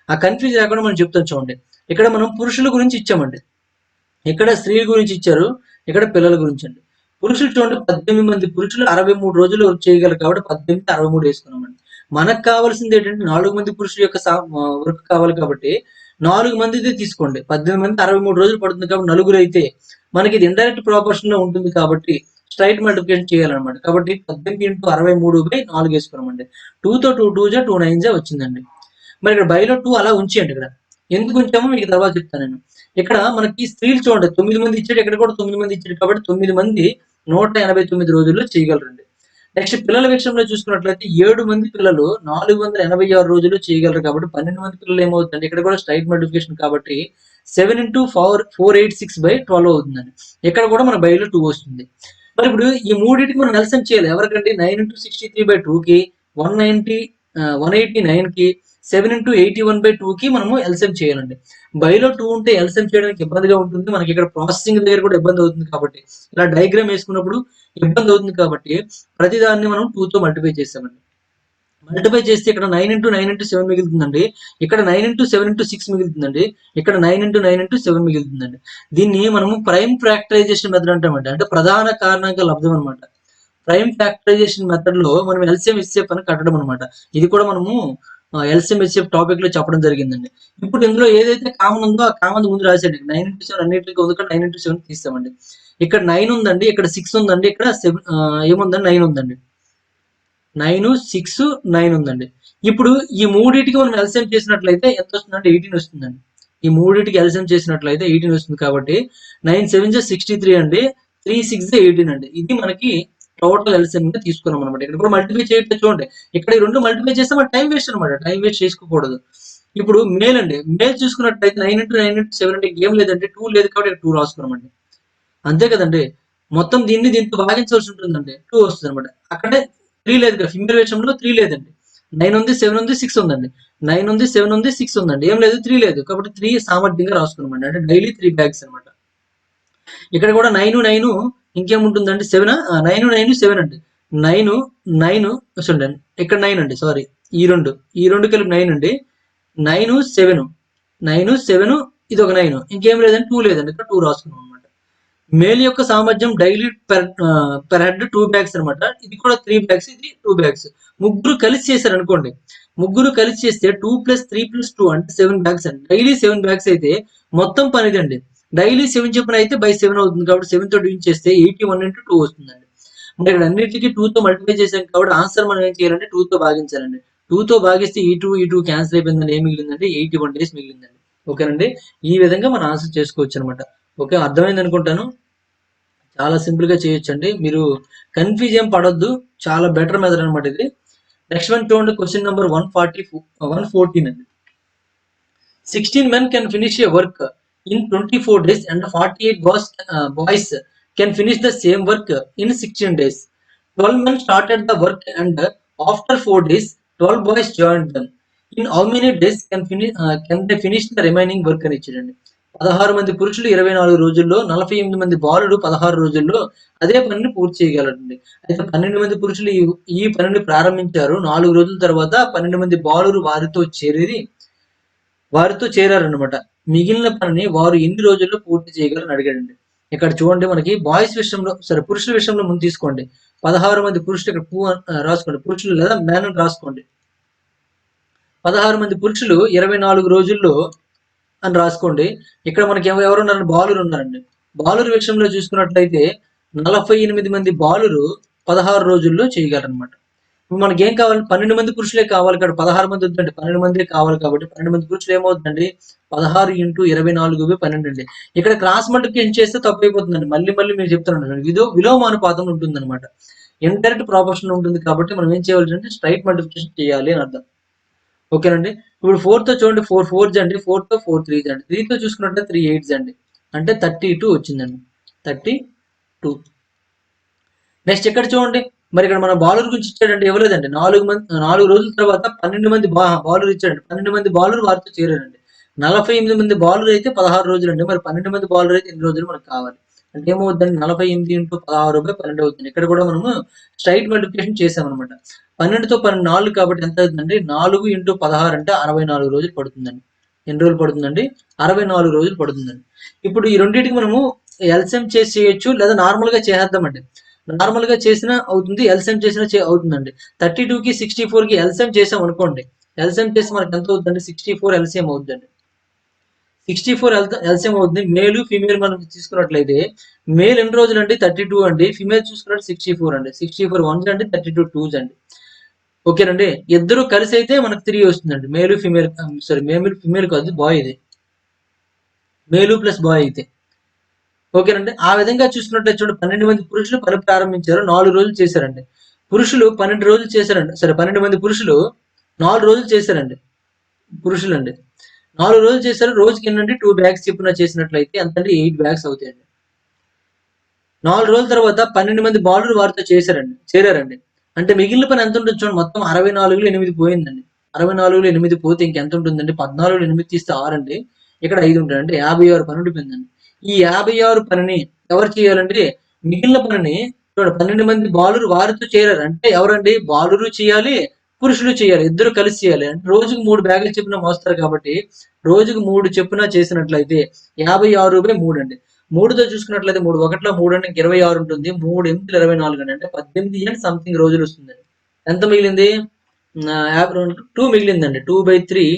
ఆ కన్ఫ్యూజ్ లేకుండా మనం చెప్తాం చూడండి. ఇక్కడ మనం పురుషుల గురించి ఇచ్చామండి. ఇక్కడ స్త్రీల గురించి ఇచ్చారు. ఇక్కడ పిల్లల గురించి అండి. పురుషులు చూడండి 18 మంది పురుషులు 63 రోజులు వర్క్ చేయగలరు కాబట్టి 18 63 వేసుకున్నామండి. మనకు కావాల్సింది ఏంటంటే 4 మంది పురుషుల యొక్క వర్క్ కావాలి కాబట్టి 4 మందిది తీసుకోండి. 18 మంది 63 రోజులు పడుతుంది కాబట్టి నలుగురు అయితే మనకి ఇది ఇండైరెక్ట్ ప్రాపోర్షన్ లో ఉంటుంది కాబట్టి స్ట్రైట్ మల్టిప్లికేషన్ చేయాలన్నమాట. కాబట్టి 18 ఇంటూ 63 బై 4 వేసుకున్నామండి. 2 తో 2 2 జా 2 9 జా వచ్చిందండి. మరి ఇక్కడ బైలో 2 అలా ఉంచేయండి ఇక్కడ. ఎందుకు ఉంచామో మీకు తర్వాత చెప్తాను నేను. ఇక్కడ మనకి స్త్రీలు చూడండి 9 మంది ఇచ్చాడు. ఇక్కడ కూడా 9 మంది ఇచ్చాడు కాబట్టి 9 మంది 189 రోజుల్లో చేయగలరండి. నెక్స్ట్ పిల్లల విషయంలో చూసుకున్నట్లయితే 7 మంది పిల్లలు 486 రోజుల్లో చేయగలరు కాబట్టి 12 మంది పిల్లలు ఏమవుతుందండి ఇక్కడ కూడా స్ట్రైట్ మల్టిప్లికేషన్ కాబట్టి 7 ఇంటూ 486 బై 12 అవుతుందండి. ఇక్కడ కూడా మన బైలో 2 వస్తుంది. మరి ఇప్పుడు ఈ మూడింటికి మనం ఎల్సిఎం చేయాలి. ఎవరికంటే 9 ఇంటూ 63 బై 2 కి 190 189 కి 7 ఇంటూ 81 బై 2 కి మనము ఎల్సిఎం చేయాలండి. బైలో 2 ఉంటే ఎల్సిఎం చేయడానికి ఇబ్బందిగా ఉంటుంది. మనకి ఇక్కడ ప్రాసెసింగ్ దగ్గర కూడా ఇబ్బంది అవుతుంది కాబట్టి ఇలా డయాగ్రామ్ వేసుకున్నప్పుడు ఇబ్బంది అవుతుంది కాబట్టి ప్రతిదాన్ని మనం 2 తో మల్టిప్లై చేస్తామండి. మల్టిప్లై చేస్తే ఇక్కడ 9 ఇంటూ 9 ఇంటూ 7 మిగులుతుందండి. ఇక్కడ 9 ఇంటూ 7 ఇంటూ 6 మిగులుతుందండి. ఇక్కడ 9 ఇంటూ 9 ఇంటూ 7 మిగులుతుందండి. దీన్ని మనము ప్రైమ్ ఫ్యాక్టరైజేషన్ మెథడ్ అంటామండి. అంటే ప్రధాన కారణాంక లబ్ధం అనమాట. ప్రైమ్ ఫ్యాక్టరైజేషన్ మెథడ్ లో మనం ఎల్సిఎం హెచ్సిఎఫ్ అని కట్టడం అనమాట. ఇది కూడా మనము ఎల్సిఎం హెచ్సిఎఫ్ టాపిక్ లో చెప్పడం జరిగిందండి. ఇప్పుడు ఇందులో ఏదైతే కామన్ ఉందో ఆ కామన్ ముందు రాసేయండి. 9 ఇంటూ 7 అన్నింటికి ఉంది కాబట్టి 9 ఇంటూ 7 తీస్తామండి. ఇక్కడ 9 ఉందండి. ఇక్కడ 6 ఉందండి. ఇక్కడ 7 ఏముందండి 9 ఉందండి. 9 6 9 ఉందండి. ఇప్పుడు ఈ మూడింటికి మనం ఎల్సిఎం చేసినట్లయితే ఎంత వస్తుందంటే 18 వస్తుందండి. ఈ మూడింటికి ఎల్సిఎం చేసినట్లయితే 18 వస్తుంది కాబట్టి 9 7 63 అండి. 3 6 18 అండి. ఇది మనకి టోటల్ ఎల్సిఎం గా తీసుకున్నాం అనమాట. ఇక్కడ కూడా మల్టిప్లై చేయట్లేదు చూడండి. ఇక్కడ ఈ రెండు మల్టిప్లై చేస్తే మన టైం వేస్ట్ అనమాట. టైం వేస్ట్ చేసుకోకూడదు. ఇప్పుడు మేల్ అండి. మేల్ చూసుకున్నట్టయితే 9 into 9 into 7 అంటే ఏం లేదంటే 2 లేదు కాబట్టి ఇక్కడ 2 రాసుకున్నామండి. అంతే కదండీ! మొత్తం దీన్ని దీంతో భాగించాల్సి ఉంటుందండి. 2 వస్తదనమాట. అక్కడే 3 లేదు కదా! ఫిమేల్ విషయంలో 3 లేదండి. 9 ఉంది, 7 ఉంది, 6 ఉందండి. 9 ఉంది, 7 ఉంది, 6 ఉందండి. ఏం లేదు 3 లేదు. కాబట్టి 3 సామర్థ్యంగా రాసుకున్నామండి. అంటే డైలీ 3 బ్యాగ్స్ అనమాట. ఇక్కడ కూడా 9, 9 ఇంకేముంటుందండి 7 9, 9, 7 అండి. 9, 9 చూడండి. ఇక్కడ 9 అండి. సారీ. ఈ 2. ఈ 2 కలిపి 9 అండి. 9, 7. 9, 7 ఇదొక 9. ఇంకేం లేదండి 2 లేదండి. ఇక్కడ 2 రాసుకున్నాం అనమాట. మేల్ యొక్క సామర్థ్యం డైలీ పెర్ హెడ్ 2 బ్యాగ్స్ అనమాట. ఇది కూడా 3 బ్యాగ్స్, ఇది 2 బ్యాగ్స్. ముగ్గురు కలిసి చేశారనుకోండి. ముగ్గురు కలిసి చేస్తే 2 + 3 + 2 అంటే 7 బ్యాగ్స్ అండి. డైలీ 7 బ్యాగ్స్ అయితే మొత్తం పనిదండి. డైలీ 7 చొప్పున అయితే బై 7 అవుతుంది. కాబట్టి 7 తో డివిజన్ చేస్తే 81 into 2 వస్తుందండి. అంటే ఇక్కడ అన్నిటికీ 2 తో మల్టిప్లై చేసాం కాబట్టి ఆన్సర్ మనం ఏం చేయాలంటే 2 తో భాగించాలండి. 2 తో భాగిస్తే ఈ 2 క్యాన్సిల్ అయిపోయిందండి. ఏం మిగిలిందంటే 81 డేస్ మిగిలిందండి. ఓకేనండి. ఈ విధంగా మనం ఆన్సర్ చేసుకోవచ్చు అనమాట. ఓకే, అర్థమైంది అనుకుంటాను. చాలా సింపుల్ గా చేయొచ్చండి. మీరు కన్ఫ్యూజ్ ఏం పడొద్దు. చాలా బెటర్ మెథడ్ అనమాట ఇది. నెక్స్ట్ వన్ చూడండి. క్వశ్చన్ నెంబర్ 114 అండి. 16 men can finish a work in 24 days and 48 boys can finish the same work in 16 days. 12 men started the work and after 4 days, 12 boys joined them. In how many days can they finish the remaining work అని ఇచ్చాడండి. 16 మంది పురుషులు 24 రోజుల్లో, 48 మంది బాలుడు 16 రోజుల్లో అదే పనిని పూర్తి చేయగలరండి. అయితే 12 మంది పురుషులు ఈ పనిని ప్రారంభించారు. 4 రోజుల తర్వాత 12 మంది బాలురు వారితో చేరారనమాట. మిగిలిన పనిని వారు ఎన్ని రోజుల్లో పూర్తి చేయగలరని అడిగాడండి. ఇక్కడ చూడండి, మనకి బాయ్స్ విషయంలో పురుషుల విషయంలో ముందు తీసుకోండి. 16 మంది పురుషులు ఇక్కడ రాసుకోండి. పురుషులు లేదా మెన్ అని రాసుకోండి. 16 మంది పురుషులు 24 రోజుల్లో అని రాసుకోండి. ఇక్కడ మనకి ఎవరున్నారు? బాలురు ఉన్నారండి. బాలురు విషయంలో చూసుకున్నట్లయితే 48 మంది బాలురు 16 రోజుల్లో చేయగలరనమాట. ఇప్పుడు మనకేం కావాలి? 12 మంది పురుషులే కావాలి. ఇక్కడ 16 మంది వద్దండి. 12 మందే కావాలి కాబట్టి 12 మంది పురుషులు ఏమవుతుందండి? 16 × 24/12 అండి. ఇక్కడ క్రాస్ మల్టిప్లికేషన్ చేస్తే తప్పైపోతుందండి. మళ్ళీ మళ్ళీ మీరు చెప్తున్నాను. విలోమానుపాతం ఉంటుందన్నమాట. ఇండైరెక్ట్ ప్రాపోర్షన్ ఉంటుంది కాబట్టి మనం ఏం చేయాలంటే స్ట్రైట్ మల్టిప్లికేషన్ చేయాలి అని అర్థం. ఓకేనండి. ఇప్పుడు 4 తో చూడండి. 4 4s అండి. 4 తో 4 3s అండి. 3 తో చూసుకున్నట్లయితే 3 8s అండి. అంటే 32 వచ్చిందండి. 32. నెక్స్ట్ ఇక్కడ చూడండి. మరి ఇక్కడ మన బౌలర్ గురించి ఇచ్చాడంటే ఇవ్వలేదండి. 4 రోజుల తర్వాత 12 మంది బౌలర్ ఇచ్చాడండి. 12 మంది బౌలర్ వారితో చేరారండి. 48 మంది బౌలర్ అయితే 16 రోజులండి. మరి 12 మంది బౌలర్ అయితే ఎన్ని రోజులు మనకు కావాలి? అంటే ఏమవుద్దండి? 48 × 16/12 అవుతుంది. ఇక్కడ కూడా మనము స్ట్రైట్ మల్టిప్లికేషన్ చేసామనమాట. 12తో 12 4 కాబట్టి ఎంత అవుతుందండి? 4 × 16 అంటే 64 రోజులు పడుతుందండి. ఎన్ని రోజులు పడుతుందండి? 64 రోజులు పడుతుందండి. ఇప్పుడు ఈ రెండింటికి మనము ఎల్సిఎం చేసి చేయొచ్చు, లేదా నార్మల్ గా చేసేద్దామండి. నార్మల్ గా చేసినా అవుతుంది, ఎల్సిఎం చేసినా అవుతుందండి. 32కి 64కి ఎల్సిఎం చేసాం అనుకోండి. ఎల్సిఎం చేసి మనకి ఎంత అవుతుందండి? 64 ఎల్సిఎం అవుతుందండి. 64 ఎల్సిఎం అవుతుంది. మేలు ఫీమేల్ మనం తీసుకున్నట్లయితే మేల్ ఎన్ని రోజులు అండి? 32 అండి. ఫీమేల్ చూసుకున్నట్టు 64 అండి. 64 1s అండి, 32 2s అండి. ఓకేనండి. ఇద్దరు కలిసి అయితే మనకు 3 వస్తుందండి. మేలు ఫీమేల్ ఫీమేల్ కాదు, బాయ్ ఇది. మేలు ప్లస్ బాయ్ అయితే ఓకేనండి. ఆ విధంగా చూసుకున్నట్లయితే చూడండి, 12 మంది పురుషులు పని ప్రారంభించారు. 4 రోజులు చేశారండి. పురుషులు 12 రోజులు చేశారండి. 12 మంది పురుషులు 4 రోజులు చేశారండి. పురుషులండి 4 రోజులు చేశారు. రోజుకి ఎన్నండి? 2 బ్యాగ్స్ చొప్పున చేసినట్లయితే ఎంతండి? 8 బ్యాగ్స్ అవుతాయండి. 4 రోజుల తర్వాత 12 మంది బాలురు వారితో చేరారండి. అంటే మిగిలిన పని ఎంత ఉంటుంది చూడండి. మొత్తం 64లో 8 పోయిందండి. 64లో 8 పోతే ఇంకెంత ఉంటుందండి? 14లో 8 తీస్తే 6 అండి. ఇక్కడ 5 ఉంటాయి. అంటే 56 పని ఉండిపోయిందండి. ఈ 56 పనిని ఎవరు చేయాలంటే, మిగిలిన పనిని చూడండి, 12 మంది బాలురు వారితో చేరారు. అంటే ఎవరండి? బాలురు చేయాలి, పురుషులు చేయాలి. ఇద్దరు కలిసి చేయాలి. అంటే రోజుకు 3 బ్యాగులు చొప్పున మోస్తారు కాబట్టి రోజుకు 3 చొప్పున చేసినట్లయితే 56/3 అండి. 3తో చూసుకున్నట్లయితే 3 1లో 3 అంటే 26 ఉంటుంది. 3 8 24 అండి. అంటే 18 అండ్ సంథింగ్ రోజులు వస్తుందండి. ఎంత మిగిలింది? 2 మిగిలిందండి. 2/3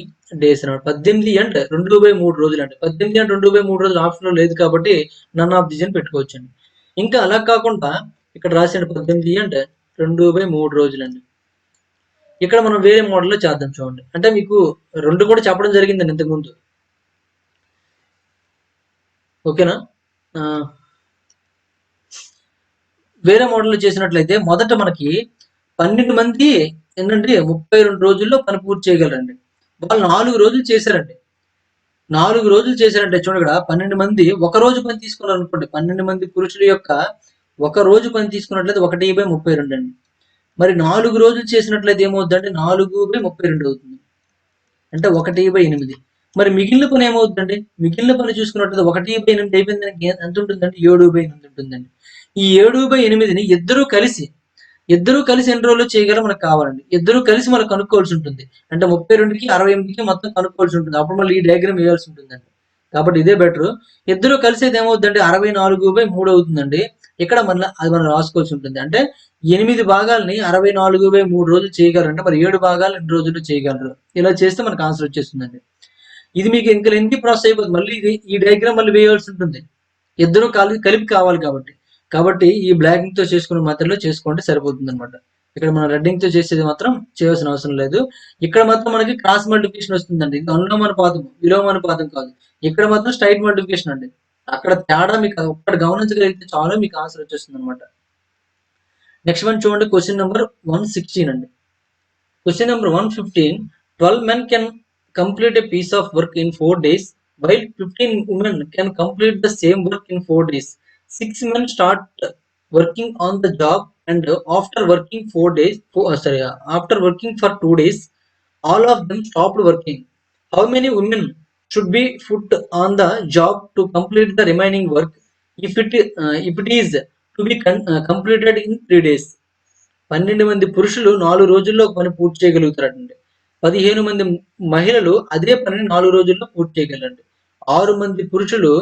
డేస్ అనమాట. 18 అండ్ 2/3 రోజులు అండి. 18 అండ్ 2/3 రోజులు ఆప్షన్ లో లేదు కాబట్టి నన్ ఆఫ్ దిస్ అని పెట్టుకోవచ్చండి. ఇంకా అలా కాకుండా ఇక్కడ రాసాడు 18 అండ్ 2/3 రోజులండి. ఇక్కడ మనం వేరే మోడల్లో చేద్దాం చూడండి. అంటే మీకు 2 కూడా చెప్పడం జరిగిందండి ఇంతకుముందు. ఓకేనా? వేరే మోడల్లో చేసినట్లయితే మొదట మనకి 12 మంది ఏంటంటే 32 రోజుల్లో పని పూర్తి చేయగలరండి. వాళ్ళు 4 రోజులు చేశారండి. 4 రోజులు చేశారంటే చూడండి, ఇక్కడ 12 మంది ఒక రోజు పని తీసుకున్నారు అనుకోండి. 12 మంది పురుషుల యొక్క ఒక రోజు పని తీసుకున్నట్లయితే 1/32 అండి. మరి 4 రోజులు చేసినట్లయితే ఏమవుద్దంటే 4/32 అవుతుంది. అంటే 1/8. మరి మిగిలిన పని ఏమవుతుందండి? మిగిలిన పని చూసుకున్నట్లయితే 1/8 అయిపోయింది, ఎంత ఉంటుందండి? 7/8 ఉంటుందండి. ఈ 7/8ని ఇద్దరూ కలిసి ఎన్ని రోజుల్లో చేయగలరో మనకు కావాలండి. ఇద్దరూ కలిసి మనం కనుక్కోవాల్సి ఉంటుంది. అంటే 32కి 68కి మొత్తం కనుక్కోవాల్సి ఉంటుంది. అప్పుడు మళ్ళీ ఈ డయాగ్రామ్ వేయాల్సి ఉంటుందండి. కాబట్టి ఇదే బెటరు. ఇద్దరూ కలిసి అయితే ఏమవుతుందంటే 64/3 అవుతుందండి. ఇక్కడ మళ్ళీ అది మనం రాసుకోవాల్సి ఉంటుంది. అంటే 8 భాగాల్ని 64/3 రోజులు చేయగలరంటే మరి 7 భాగాలు ఎన్ని రోజుల్లో చేయగలరు? ఇలా చేస్తే మనకు ఆన్సర్ వచ్చేస్తుందండి. ఇది మీకు ఇంకా లెంగ్తీ ప్రాసెస్ అయిపోతుంది. మళ్ళీ ఈ డయాగ్రామ్ మళ్ళీ వేయాల్సి ఉంటుంది. ఇద్దరు కలిపి కావాలి కాబట్టి. కాబట్టి ఈ బ్లాకింగ్ తో చేసుకునే మెథడ్‌లో చేసుకుంటే సరిపోతుందన్నమాట. ఇక్కడ మనం రెడ్డింగ్ తో చేసేది మాత్రం చేయాల్సిన అవసరం లేదు. ఇక్కడ మాత్రం మనకి క్రాస్ మల్టిప్లికేషన్ వస్తుందండి. ఇది అనులోమానుపాతం, విలోమానుపాతం కాదు. ఇక్కడ మాత్రం స్ట్రెయిట్ మల్టిప్లికేషన్ అండి. అక్కడ తేడా మీకు ఒక్కటి గమనించగలిగితే చాలు, మీకు ఆన్సర్ వచ్చేస్తుందన్నమాట. నెక్స్ట్ వన్ చూడండి, క్వశ్చన్ నెంబర్ 116 అండి. Question number 115. 12 men can complete a piece of work in 4 days, while 15 women can complete the same work in 4 days. 6 men start working on the job, and after working after working for 2 days, all of them stopped working. How many women should be put on the job to complete the remaining work if it is to be completed in 3 days? 12 మంది పురుషులు 4 రోజుల్లో ఒక పని పూర్తి చేయగలుగుతారండి. 15 మంది మహిళలు అదే పనిని 4 రోజుల్లో పూర్తి చేయగలరండి. 6 మంది పురుషులు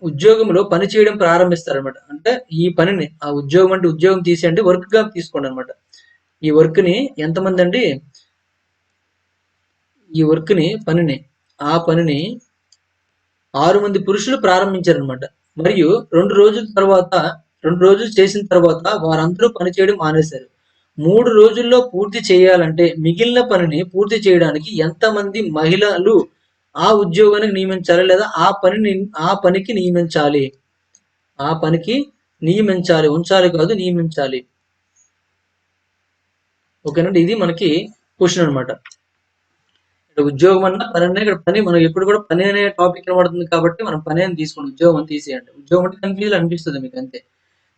ఉద్యోగంలో పని చేయడం ప్రారంభిస్తారనమాట. అంటే ఈ పనిని, ఆ ఉద్యోగం అంటే ఉద్యోగం తీసేయండి, వర్క్ గా తీసుకోండి అనమాట. ఈ వర్క్ ని ఎంతమంది అండి? ఈ వర్క్ ని ఆ పనిని 6 మంది పురుషులు ప్రారంభించారనమాట. మరియు 2 రోజులు చేసిన తర్వాత వారందరూ పని చేయడం మానేశారు. 3 రోజుల్లో పూర్తి చేయాలంటే మిగిలిన పనిని పూర్తి చేయడానికి ఎంతమంది మహిళలు ఆ ఉద్యోగానికి నియమించాలి, లేదా ఆ పనికి నియమించాలి? ఆ పనికి నియమించాలి, ఉంచాలి కాదు, నియమించాలి. ఓకేనండి, ఇది మనకి క్వశ్చన్ అనమాట. ఉద్యోగం అన్న పని అన్న, ఇక్కడ పని మనం ఎప్పుడు కూడా పని అనే టాపిక్ కనబడుతుంది కాబట్టి మనం పని అని తీసుకోండి, ఉద్యోగం అని తీసేయండి. ఉద్యోగం అంటే కన్ఫ్యూజన్ అనిపిస్తుంది మీకు, అంతే.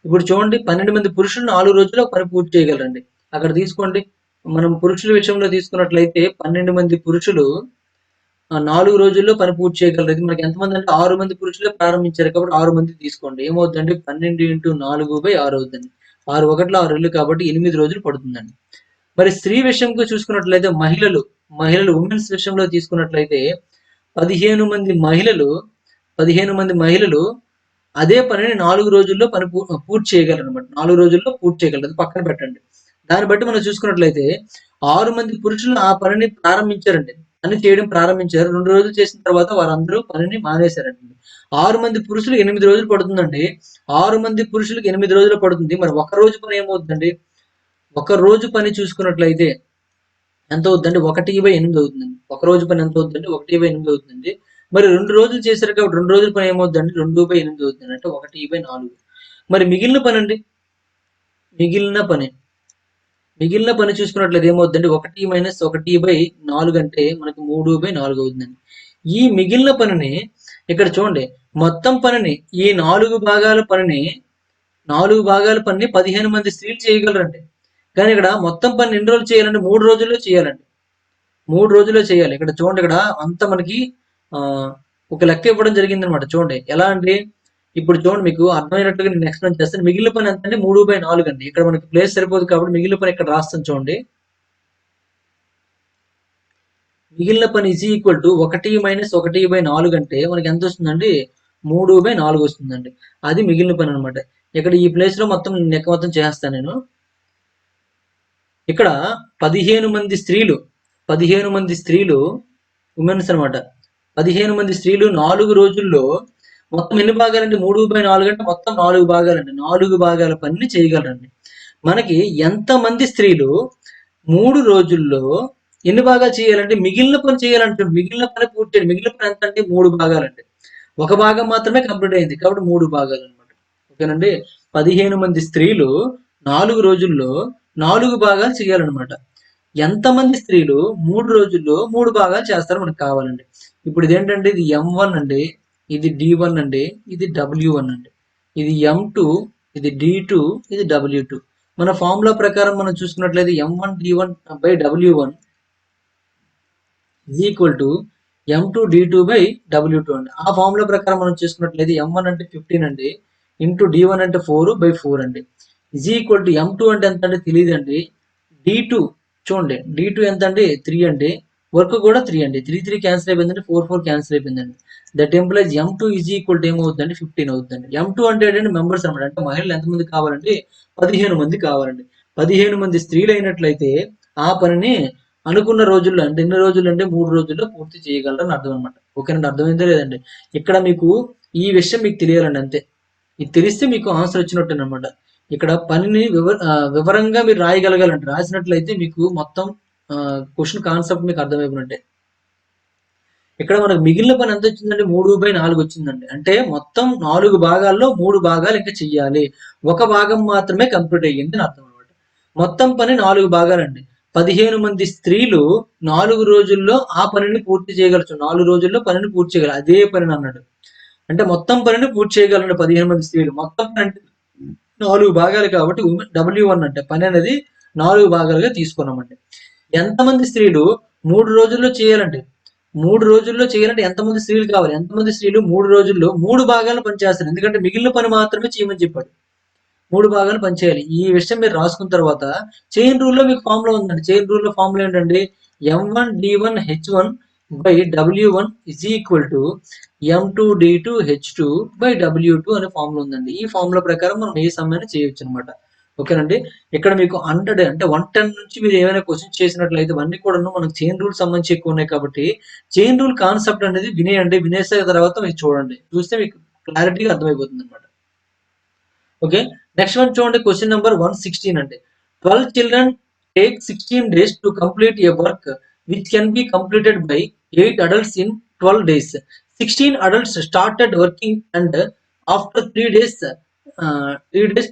ఇప్పుడు చూడండి, 12 మంది పురుషులు 4 రోజుల్లో పని పూర్తి చేయగలరండి. అక్కడ తీసుకోండి, మనం పురుషుల విషయంలో తీసుకున్నట్లయితే 12 మంది పురుషులు 4 రోజుల్లో పని పూర్తి చేయగలరు. ఇది మనకి ఎంతమంది అంటే 6 మంది పురుషులే ప్రారంభించారు కాబట్టి 6 మంది తీసుకోండి. ఏమవుతుందంటే 12 × 4/6 అవుతుంది. 6 ఒకటిలో 6 ఇల్లు కాబట్టి 8 రోజులు పడుతుందండి. మరి స్త్రీ విషయంలో చూసుకున్నట్లయితే మహిళలు ఉమెన్స్ విషయంలో తీసుకున్నట్లయితే 15 మంది మహిళలు అదే పనిని 4 రోజుల్లో పూర్తి చేయగలరు అనమాట. 4 రోజుల్లో పూర్తి చేయగలరు, అది పక్కన పెట్టండి. దాన్ని బట్టి మనం చూసుకున్నట్లయితే 6 మంది పురుషులు ఆ పనిని ప్రారంభించారండి. పని చేయడం ప్రారంభించారు. 2 రోజులు చేసిన తర్వాత వారందరూ పనిని మానేశారండి. 6 మంది పురుషులు 8 రోజులు పడుతుందండి. 6 మంది పురుషులకు 8 రోజులు పడుతుంది. మరి ఒక రోజు పని ఏమవుతుందండి? ఒక రోజు పని చూసుకున్నట్లయితే ఎంత అవుతుందండి? 1/8 అవుతుందండి. ఒక రోజు పని ఎంత అవుతుందండి? 1/8 అవుతుందండి. మరి 2 రోజులు చేశారు కాబట్టి 2 రోజుల పని ఏమవుతుందండి? 2/8 అవుతుంది. అంటే 1/4. మరి మిగిలిన పని అండి? మిగిలిన పని చూసుకున్నట్లయితే ఏమవుతుందండి? 1 - 1/4 అంటే మనకి 3/4 అవుతుందండి. ఈ మిగిలిన పనిని ఇక్కడ చూడండి, మొత్తం పనిని, ఈ 4 భాగాల పనిని 15 మంది స్త్రీలు చేయగలరండి. కానీ ఇక్కడ మొత్తం పని ఎన్ని రోజులు చేయాలంటే 3 రోజుల్లో చేయాలండి. 3 రోజుల్లో చేయాలి. ఇక్కడ చూడండి, ఇక్కడ అంతా మనకి ఒక లెక్క ఇవ్వడం జరిగిందనమాట. చూడండి ఎలా అంటే, ఇప్పుడు చూడండి మీకు అర్థమైనట్టుగా నేను ఎక్స్ప్లెయిన్ చేస్తాను. మిగిలిన పని ఎంత అంటే 3/4 అండి. ఇక్కడ మనకి ప్లేస్ సరిపోదు కాబట్టి మిగిలిన పని ఇక్కడ రాస్తాను చూడండి. మిగిలిన పని ఈజ్ ఈక్వల్ టు 1 - 1/4 అంటే మనకి ఎంత వస్తుందండి? 3/4 వస్తుందండి. అది మిగిలిన పని అనమాట. ఇక్కడ ఈ ప్లేస్ లో మొత్తం లెక్క మొత్తం చేస్తాను నేను. ఇక్కడ 15 మంది స్త్రీలు ఉమెన్స్ అనమాట. 15 మంది స్త్రీలు 4 రోజుల్లో మొత్తం ఎన్ని భాగాలండి? 3/4 అంటే మొత్తం 4 భాగాలండి. 4 భాగాల పనిని చేయగలరండి. మనకి ఎంతమంది స్త్రీలు 3 రోజుల్లో ఎన్ని భాగాలు చేయాలంటే మిగిలిన పని చేయాలంటే మిగిలిన పని పూర్తి చేయాలి. మిగిలిన పని ఎంత అంటే 3 భాగాలండి. ఒక భాగం మాత్రమే కంప్లీట్ అయింది కాబట్టి 3 భాగాలు అనమాట. ఓకేనండి, 15 మంది స్త్రీలు 4 రోజుల్లో 4 భాగాలు చేయాలన్నమాట. ఎంతమంది స్త్రీలు 3 రోజుల్లో 3 భాగాలు చేస్తారో మనకు కావాలండి. ఇప్పుడు ఇదేంటంటే ఇది M1 అండి. ఇది D1 అండి. ఇది W1 అండి. ఇది M2, ఇది D2, ఇది W2. మన ఫార్ములా ప్రకారం మనం చూసుకున్నట్లయితే M1 D1 by W1 is equal to M2 D2 by W2 అండి. ఆ ఫార్ములా ప్రకారం మనం చూసుకున్నట్లయితే M1 అంటే 15 అండి. ఇంటూ D1 అంటే 4 బై 4 అండి. ఈజ్ ఈక్వల్ టు M2 అంటే ఎంత అంటే తెలియదండి. D2 చూడండి, D2 ఎంత అండి 3 అండి. వర్క్ కూడా 3 అండి. 3 క్యాన్సిల్ అయిపోయిందండి. 4 క్యాన్సిల్ అయిపోయిందండి. That employees M2 is equal to ఏమవుతుందండి 15 అవుతుందండి. M2 అంటే ఏంటంటే మెంబర్స్ అనమాట. అంటే మహిళలు ఎంతమంది కావాలండి 15 మంది కావాలండి. 15 మంది స్త్రీలు అయినట్లయితే ఆ పనిని అనుకున్న రోజుల్లో అంటే ఎన్ని రోజులు అంటే 3 రోజుల్లో పూర్తి చేయగలరని అర్థం అనమాట. ఓకేనండి, అర్థమైందో లేదండి. ఇక్కడ మీకు ఈ విషయం మీకు తెలియాలండి అంతే. ఇది తెలిస్తే మీకు ఆన్సర్ వచ్చినట్టేనమాట. ఇక్కడ పనిని వివరంగా మీరు రాయగలగాలంటే రాసినట్లయితే మీకు మొత్తం క్వశ్చన్ కాన్సెప్ట్ మీకు అర్థమైపోయినట్టే. ఇక్కడ మనకు మిగిలిన పని ఎంత వచ్చిందంటే 3/4 వచ్చిందండి. అంటే మొత్తం 4 భాగాల్లో 3 భాగాలు ఇంకా చెయ్యాలి. ఒక భాగం మాత్రమే కంప్లీట్ అయ్యింది అని అర్థం అనమాట. మొత్తం పని 4 భాగాలండి. 15 మంది స్త్రీలు 4 రోజుల్లో ఆ పనిని పూర్తి చేయగలరు. 4 రోజుల్లో పనిని పూర్తి చేయగలరు. అదే పని అన్నాడు. అంటే మొత్తం పనిని పూర్తి చేయగలండి 15 మంది స్త్రీలు. మొత్తం పని అంటే 4 భాగాలు కాబట్టి W1 అంటే పని అనేది 4 భాగాలుగా తీసుకున్నామండి. ఎంతమంది స్త్రీలు 3 రోజుల్లో చేయాలండి. 3 రోజుల్లో చేయాలంటే ఎంతమంది స్త్రీలు కావాలి? ఎంతమంది స్త్రీలు 3 రోజుల్లో 3 భాగాలు పనిచేస్తారు. ఎందుకంటే మిగిలిన పని మాత్రమే చేయమని చెప్పాడు. 3 భాగాలు పనిచేయాలి. ఈ విషయం మీరు రాసుకున్న తర్వాత చైన్ రూల్‌లో మీకు ఫార్ములా ఉందండి. చైన్ రూల్‌లో ఫార్ములా ఏంటండి? M1 D1 H1 by W1 is equal to M2 D2 H2 by W2 అనే ఫార్ములా ఉందండి. ఈ ఫార్ములా ప్రకారం మనం ఏ సమ్ అయినా చేయొచ్చనమాట. ఓకేనండి. ఇక్కడ మీకు 100 అంటే 110 నుంచి మీరు ఏమైనా క్వెషన్స్ చేసినట్లయితే ఇవన్నీ కూడాను మనకు చైన్ రూల్ సంబంధించి ఎక్కువ ఉన్నాయి కాబట్టి చైన్ రూల్ కాన్సెప్ట్ అనేది వినేయండి. వినేసిన తర్వాత మీరు చూడండి. చూస్తే మీకు క్లారిటీగా అర్థమైపోతుందన్నమాట. ఓకే. నెక్స్ట్ వన్ చూడండి, క్వెషన్ నెంబర్ 116 అండి. 12 children take 16 days to complete a work which can be completed by 8 adults in 12 days. 16 adults started working and after 3 days,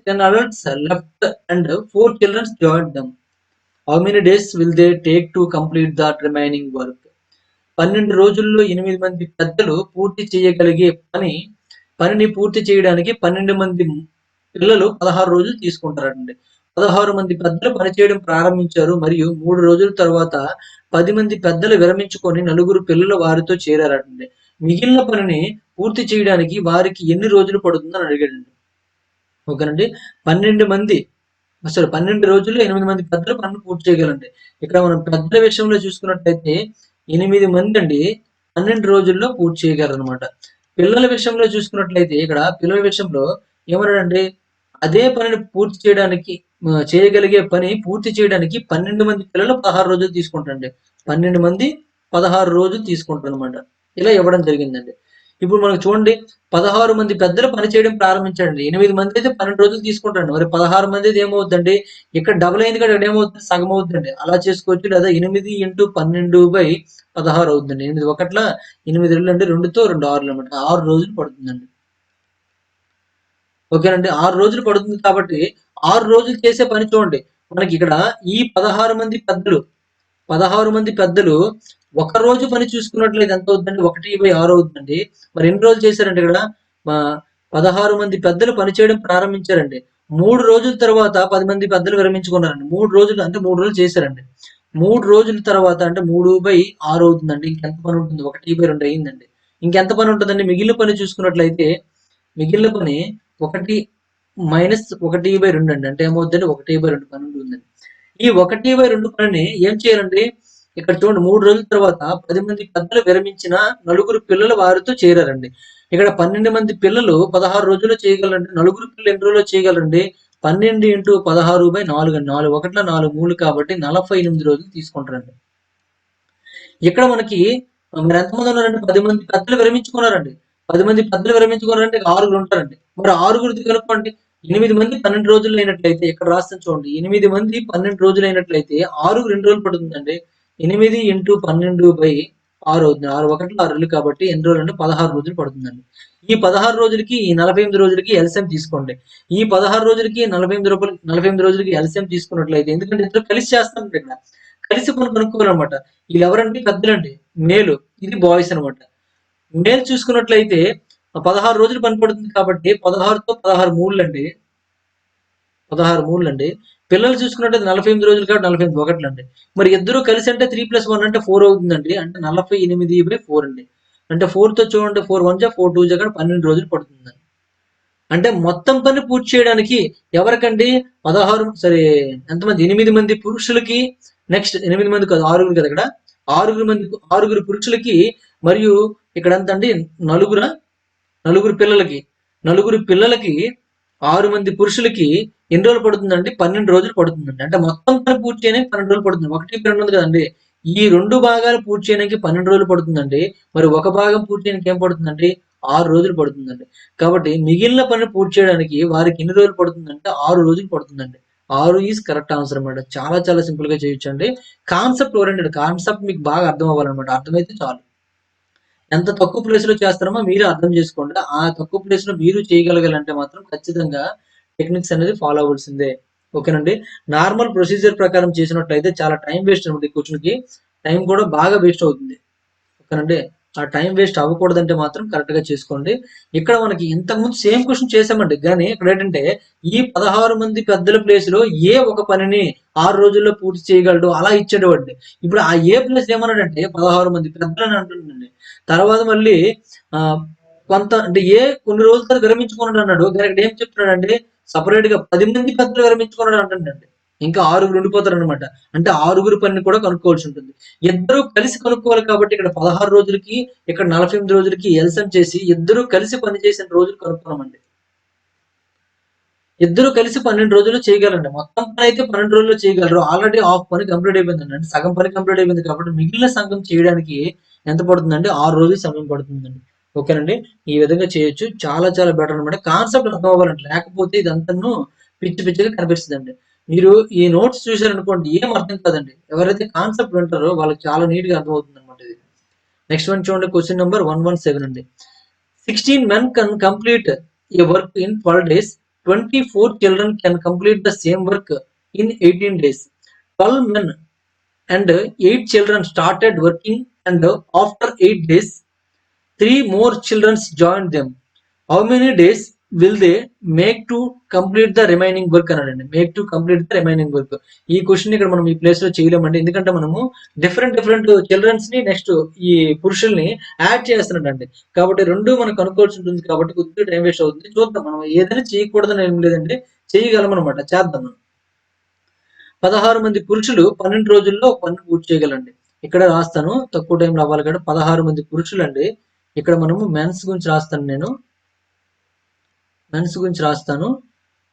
10 adults left and 4 children joined them. How many days will they take to complete that remaining work? 12 రోజుల్లో 8 మంది పెద్దలు పూర్తి చేయగలిగే పనిని పూర్తి చేయడానికి 12 మంది పిల్లలు 16 రోజులు తీసుకుంటారండి. 16 మంది పెద్దలు పనిచేయడం ప్రారంభించారు మరియు 3 రోజుల తర్వాత 10 మంది పెద్దలు విరమించుకొని 4 పిల్లలు వారితో చేరారండి. మిగిలిన పనిని పూర్తి చేయడానికి వారికి ఎన్ని రోజులు పడుతుందని అడిగాడండి. ఓకేనండి. 12 రోజుల్లో 8 మంది పెద్దలు పనిని పూర్తి చేయగలండి. ఇక్కడ మనం పెద్దల విషయంలో చూసుకున్నట్లయితే 8 మంది అండి 12 రోజుల్లో పూర్తి చేయగలరనమాట. పిల్లల విషయంలో చూసుకున్నట్లయితే ఇక్కడ పిల్లల విషయంలో ఏమన్నాడంటే అదే పనిని పూర్తి చేయడానికి చేయగలిగే పని పూర్తి చేయడానికి 12 మంది పిల్లలు 16 రోజులు తీసుకుంటారండి. 12 మంది 16 రోజులు తీసుకుంటారనమాట. ఇలా ఇవ్వడం జరిగిందండి. ఇప్పుడు మనకు చూడండి 16 మంది పెద్దలు పని చేయడం ప్రారంభించారండి. 8 మంది అయితే 12 రోజులు తీసుకుంటారండి. మరి 16 మంది అయితే ఏమవుద్దండి? ఇక్కడ డబుల్ అయింది కదా! ఇక్కడ ఏమవుతుంది? సగం అవుద్దండి. అలా చేసుకోవచ్చు. లేదా 8 ఇంటూ 12/16 అవుద్దండి. 8 ఒకట్ల 8 2 2తో 2 6లు అనమాట. 6 రోజులు పడుతుందండి. ఓకేనండి. 6 రోజులు పడుతుంది కాబట్టి 6 రోజులు చేసే పని చూడండి. మనకి ఇక్కడ ఈ 16 మంది పెద్దలు ఒక రోజు పని చూసుకున్నట్లయితే ఎంత అవుతుందండి? 1/6 అవుతుందండి. మరి ఎన్ని రోజులు చేశారంటే ఇక్కడ 16 మంది పెద్దలు పని చేయడం ప్రారంభించారండి. 3 రోజుల తర్వాత 10 మంది పెద్దలు విరమించుకున్నారండి. 3 రోజులు అంటే 3 రోజులు చేశారండి. 3 రోజుల తర్వాత అంటే 3/6 అవుతుందండి. ఇంకెంత పని ఉంటుంది? 1/2 అయిందండి. ఇంకెంత పని ఉంటుందండి? మిగిలిన పని చూసుకున్నట్లయితే మిగిలిన పని 1 మైనస్ 1/2 అండి. అంటే ఏమవుద్దండి? 1/2 పని ఉంటుందండి. ఈ 1/2 పనిని ఏం చేయాలండి? ఇక్కడ చూడండి 3 రోజుల తర్వాత 10 మంది పెద్దలు విరమించిన 4 పిల్లలు వారితో చేరారండి. ఇక్కడ 12 మంది పిల్లలు 16 రోజుల్లో చేయగలరండి. 4 పిల్లలు ఎన్ని రోజుల్లో చేయగలరండి? 12 ఇంటూ 16/4 అండి. 4 ఒకట్ల 4 3లు కాబట్టి 48 రోజులు తీసుకుంటారండి. ఇక్కడ మనకి మరి ఎంతమంది ఉన్నారండి? 10 మంది పెద్దలు విరమించుకున్నారండి. 10 మంది పెద్దలు విరమించుకున్నారంటే ఆరుగురు ఉంటారండి. మరి ఆరుగురిది కనుక్కోండి. 8 మంది 12 రోజులు అయినట్లయితే ఇక్కడ రాస్తాను చూడండి. 8 మంది 12 రోజులు అయినట్లయితే ఆరుగురు ఎన్ని రోజులు పడుతుందండి? 8 ఇంటూ 12/6 అవుతుంది. 6 ఒకట్ల 6 కాబట్టి ఎన్ని రోజులంటే 16 రోజులు పడుతుందండి. ఈ 16 రోజులకి ఈ 48 రోజులకి ఎల్సిఎం తీసుకోండి. ఈ 16 రోజులకి 48 రోజులకి ఎల్సిఎం తీసుకున్నట్లయితే ఎందుకంటే ఇద్దరు కలిసి చేస్తారండి ఇక్కడ. కలిసి పని కనుక్కోవాలన్నమాట. వీళ్ళు ఎవరంటే పెద్దలండి, మేలు, ఇది బాయ్స్ అనమాట. మేల్ చూసుకున్నట్లయితే 16 రోజులు పని పడుతుంది కాబట్టి 16తో 16 మూడులండి. 16 మూడులండి. పిల్లలు చూసుకున్నట్టయితే 48 రోజులు కాబట్టి 48 ఒకట్లండి. మరి ఇద్దరు కలిసి అంటే 3+1 అంటే 4 అవుతుందండి. అంటే 48/4 అండి. అంటే 4తో చూడండి, 4 1 జా 4 2 జా కూడా 12 రోజులు పడుతుందండి. అంటే మొత్తం పని పూర్తి చేయడానికి ఎవరికండి 16 సరే ఎంతమంది 8 మంది పురుషులకి, నెక్స్ట్ 8 మంది కాదు 6గురు కదా ఇక్కడ. 6 పురుషులకి మరియు ఇక్కడ ఎంత అండి నలుగురా నలుగురు పిల్లలకి, నలుగురు పిల్లలకి 6 మంది పురుషులకి ఎన్ని రోజులు పడుతుందండి? 12 రోజులు పడుతుందండి. అంటే మొత్తం పని పూర్తి చేయడానికి 12 రోజులు పడుతుంది. 1, 2 ఉంది కదండి. ఈ 2 భాగాలు పూర్తి చేయడానికి 12 రోజులు పడుతుందండి. మరి ఒక భాగం పూర్తి చేయడానికి ఏం పడుతుందండి? 6 రోజులు పడుతుందండి. కాబట్టి మిగిలిన పని పూర్తి చేయడానికి వారికి ఎన్ని రోజులు పడుతుందంటే 6 రోజులు పడుతుందండి. 6 ఈజ్ కరెక్ట్ ఆన్సర్ అనమాట. చాలా చాలా సింపుల్ గా చేయొచ్చండి. కాన్సెప్ట్ ఓరియంటెడ్, కాన్సెప్ట్ మీకు బాగా అర్థం అవ్వాలన్నమాట. అర్థమైతే చాలు. ఎంత తక్కువ ప్లేస్ లో చేస్తారో మీరే అర్థం చేసుకోండి. ఆ తక్కువ ప్లేస్ లో మీరు చేయగలగాలంటే మాత్రం ఖచ్చితంగా టెక్నిక్స్ అనేది ఫాలో అవ్వాల్సిందే. ఓకేనండి. నార్మల్ ప్రొసీజర్ ప్రకారం చేసినట్లయితే చాలా టైం వేస్ట్ అనమాట. ఈ క్వశ్చన్ కి టైం కూడా బాగా వేస్ట్ అవుతుంది. ఓకేనండి. ఆ టైం వేస్ట్ అవ్వకూడదంటే మాత్రం కరెక్ట్ గా చేసుకోండి. ఇక్కడ మనకి ఇంతకుముందు సేమ్ క్వశ్చన్ చేసామండి. కానీ ఇక్కడ ఏంటంటే ఈ 16 మంది పెద్దల ప్లేస్ లో ఏ ఒక పనిని 6 రోజుల్లో పూర్తి చేయగలడు అలా ఇచ్చేటవాడిని. ఇప్పుడు ఆ ఏ ప్లేస్ ఏమన్నాడంటే 16 మంది పెద్దలు అని అంటుండండి. తర్వాత మళ్ళీ ఆ కొంత అంటే ఏ కొన్ని రోజుల తర్వాత విరమించుకున్నాడు అన్నాడు. కానీ ఇక్కడ ఏం చెప్తున్నాడంటే సపరేట్ గా 10 మంది పెద్దలు విరమించుకున్నాడు అంటుండండి. ఇంకా 6గురు ఉండిపోతారు అనమాట. అంటే 6గురు పనిని కూడా కనుక్కోవాల్సి ఉంటుంది. ఇద్దరు కలిసి కనుక్కోవాలి కాబట్టి ఇక్కడ 16 రోజులకి, ఇక్కడ 48 రోజులకి ఎల్సిఎం చేసి ఇద్దరు కలిసి పని చేసిన రోజులు కనుక్కున్నామండి. ఇద్దరు కలిసి 12 రోజుల్లో చేయగలరండి. మొత్తం పని అయితే 12 రోజుల్లో చేయగలరు. ఆల్రెడీ హాఫ్ పని కంప్లీట్ అయిపోయిందండి. అంటే సగం పని కంప్లీట్ అయిపోయింది కాబట్టి మిగిలిన సగం చేయడానికి ఎంత పడుతుందంటే 6 రోజులు సమయం పడుతుందండి. ఓకేనండి. ఈ విధంగా చేయొచ్చు. చాలా చాలా బెటర్ అనమాట. కాన్సెప్ట్ అర్థం అవ్వాలండి. లేకపోతే ఇదంతాను పిచ్చి పిచ్చిగా కనిపిస్తదండి. మీరు ఈ నోట్స్ చూసారనుకోండి ఏం అర్థం కాదండి. ఎవరైతే కాన్సెప్ట్ వింటారో వాళ్ళకి చాలా నీట్ గా అర్థమవుతుందన్నమాట ఇది. నెక్స్ట్ వన్ చూడండి. క్వెషన్ నంబర్ 117 అండి. 16 men can complete a work in 12 days. 24 children can complete the same work in 18 days. 12 men and 8 children started working, and after 8 days, 3 more children joined them. How many days will they make to complete the remaining work అన్నాడండి. Make to complete the remaining work. ఈ question ఇక్కడ మనం ఈ place లో చేయలేమండి. ఎందుకంటే మనము different different children's ని నెక్స్ట్ ఈ పురుషుల్ని యాడ్ చేస్తున్నాడండి. కాబట్టి రెండు మనం కనుక్కోవాల్సి ఉంటుంది కాబట్టి కొద్దిగా టైం వేస్ట్ అవుతుంది. చూద్దాం, మనం ఏదైనా చేయకూడదని ఏం లేదండి, చేయగలం అనమాట. చేద్దాం మనం. 16 మంది పురుషులు 12 రోజుల్లో ఒక పని పూర్తి చేయగలండి. ఇక్కడ రాస్తాను, తక్కువ టైంలో అవ్వాలి కాబట్టి 16 మంది పురుషులు అండి. ఇక్కడ మనము మెన్స్ గురించి రాస్తాను నేను. మెన్స్ గురించి రాస్తాను.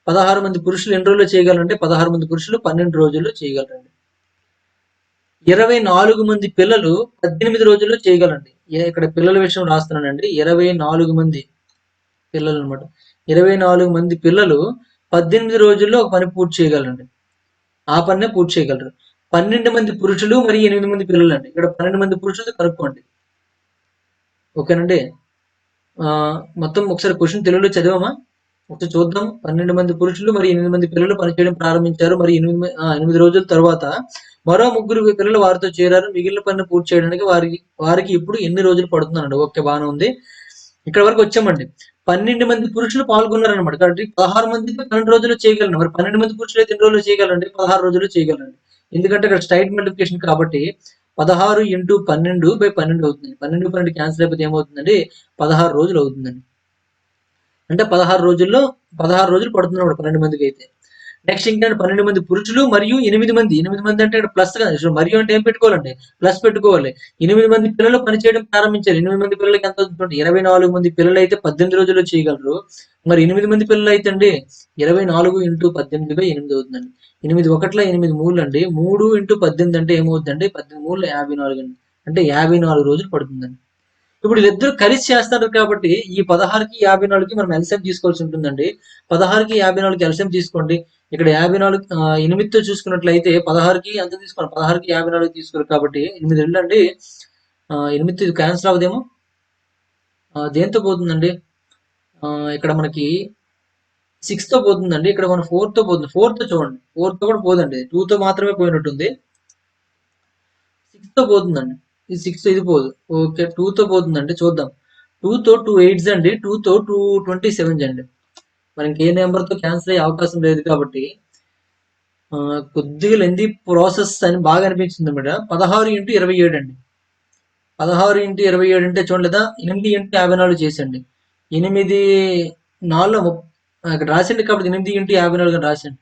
16 మంది పురుషులు ఎన్ని రోజుల్లో చేయగలరంటే 16 మంది పురుషులు 12 రోజుల్లో చేయగలరండి. 24 మంది పిల్లలు 18 రోజుల్లో చేయగలండి. ఇక్కడ పిల్లల విషయం రాస్తున్నానండి. 24 మంది పిల్లలు అనమాట. 24 మంది పిల్లలు 18 రోజుల్లో ఒక పని పూర్తి చేయగలరండి. ఆ పనినే పూర్తి చేయగలరు. 12 మంది పురుషులు మరియు 8 మంది పిల్లలు అండి. ఇక్కడ 12 మంది పురుషులు కనుక్కోండి. ఓకేనండి. మొత్తం ఒకసారి క్వశ్చన్ తెలుగులో చదివామా? ఒకసారి చూద్దాం. 12 మంది పురుషులు మరియు 8 మంది పిల్లలు పనిచేయడం ప్రారంభించారు. మరి 8 రోజుల తర్వాత మరో 3 పిల్లలు వారితో చేరారు. మిగిలిన పనిని పూర్తి చేయడానికి వారికి ఇప్పుడు ఎన్ని రోజులు పడుతుందండి. ఓకే, బాగానే ఉంది. ఇక్కడ వరకు వచ్చామండి. 12 మంది పురుషులు పాల్గొన్నారనమాట. కాబట్టి 16 మందికి 12 రోజుల్లో చేయగలరు. మరి 12 మంది పురుషులు అయితే ఎన్ని రోజుల్లో చేయగలరండి? 16 రోజుల్లో చేయగలరండి. ఎందుకంటే ఇక్కడ స్ట్రైట్ మల్టిప్లికేషన్ కాబట్టి 16 ఇంటూ 12/12 అవుతుంది. 12 12 క్యాన్సిల్ అయిపోతే ఏమవుతుందండి? 16 రోజులు అవుతుందండి. అంటే 16 రోజుల్లో 16 రోజులు పడుతుంది 12 మందికి అయితే. నెక్స్ట్ ఇంకా 12 మంది పురుషులు మరియు 8 మంది. 8 మంది అంటే ఇక్కడ ప్లస్ కాదు. మరియు అంటే ఏం పెట్టుకోవాలండి? ప్లస్ పెట్టుకోవాలి. 8 మంది పిల్లలు పనిచేయడం ప్రారంభించారు. 8 మంది పిల్లలకి ఎంత అవుతుంది? 24 మంది పిల్లలు అయితే 18 రోజుల్లో చేయగలరు. మరి 8 మంది పిల్లలు అయితే అండి 24 ఇంటూ 18/8 అవుతుందండి. 8 ఒకట్ల 8 మూడులు అండి. 3 ఇంటూ 18 అంటే ఏమవుతుందండి? 18 మూడులు 54 అండి. అంటే 54 రోజులు పడుతుందండి. ఇప్పుడు వీళ్ళిద్దరూ కలిసి చేస్తారు కాబట్టి ఈ 16కి 54కి మనం ఎల్సిఎం తీసుకోవాల్సి ఉంటుందండి. 16కి 54కి ఎల్సిఎం తీసుకోండి. ఇక్కడ 54 8తో చూసుకున్నట్లయితే 16కి ఎంత తీసుకోవాలి? 16కి 54 తీసుకోవాలి కాబట్టి 8 2 అండి. 8 ఇది క్యాన్సిల్ అవ్వదేమో. దేంతో పోతుందండి? ఇక్కడ మనకి 6తో పోతుందండి. ఇక్కడ మన 4తో పోతుంది. 4తో చూడండి. 4తో కూడా పోదండి. 2తో మాత్రమే పోయినట్టుంది. 6తో పోతుందండి. ఇది 6 ఇది పోదు. ఓకే. 2తో పోతుందండి. చూద్దాం. 2తో 2 ఎయిట్స్ అండి. 2తో 2 27 అండి. మనకి ఏ నెంబర్‌తో క్యాన్సిల్ అయ్యే అవకాశం లేదు కాబట్టి కొద్దిగా లెంథీ ప్రాసెస్ అని బాగా అనిపించిందన్నమాట. 16 ఇంటూ 27 అండి. 16 ఇంటూ 27 అంటే చూడలేదా? 8 ఇంటూ 54 చేసండి. 8 4 ఇక్కడ రాసింది కాబట్టి 8 ఇంటూ 54 అని రాసండి.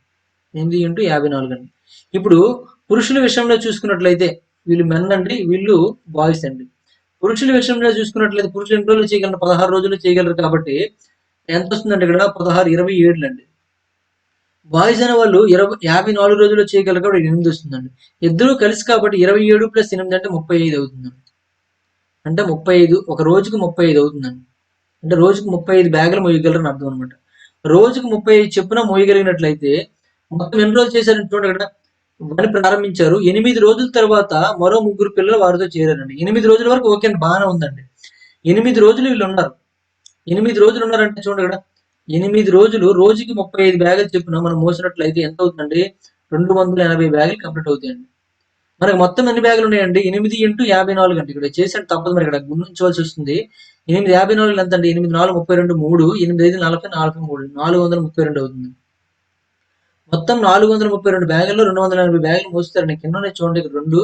8 ఇంటూ 54 అండి. ఇప్పుడు పురుషుల విషయంలో చూసుకున్నట్లయితే వీళ్ళు మెన్ అండి, వీళ్ళు బాయ్స్ అండి. పురుషుల విషయంలో చూసుకున్నట్లయితే పురుషులు ఎన్ని రోజులు చేయగలరు? 16 రోజులు చేయగలరు కాబట్టి ఎంత వస్తుందండి ఇక్కడ? 16 27 అండి. బాయ్స్ అనే వాళ్ళు 54 రోజుల్లో చేయగలరు కాబట్టి 8 వస్తుందండి. ఇద్దరు కలిసి కాబట్టి 27 ప్లస్ 8 అంటే 35 అవుతుందండి. అంటే 35 ఒక రోజుకి 35 అవుతుందండి. అంటే రోజుకి 35 బ్యాగులు మోయగలరని అర్థం అనమాట. రోజుకి 35 చెప్పున మోయగలిగినట్లయితే మొత్తం ఎన్ని రోజులు చేశారంటే చూడండి ఇక్కడ పని ప్రారంభించారు. 8 రోజుల తర్వాత మరో 3 పిల్లలు వారితో చేరారండి. 8 రోజుల వరకు ఓకే అండి, బాగానే ఉందండి. 8 రోజులు వీళ్ళు ఉన్నారు. 8 రోజులు ఉన్నారంటే చూడండి ఇక్కడ 8 రోజులు రోజుకి 35 బ్యాగులు చెప్పున మనం మోసినట్లయితే ఎంత అవుతుందండి? 280 బ్యాగులు కంప్లీట్ అవుతాయండి. మనకు మొత్తం ఎన్ని బ్యాగులు ఉన్నాయండి? 8 ఇంటూ 54 అండి. ఇక్కడ చేసేది తప్పదు, మరి ఇక్కడ గుణించవలసి వస్తుంది. 8 54 ఎంత అండి? 8 4 32 3 8 5 40 43 432 అవుతుంది. మొత్తం 432 బ్యాగుల్లో 280 బ్యాగులు మోస్తారండి. కిందనే చూడండి ఇక్కడ 2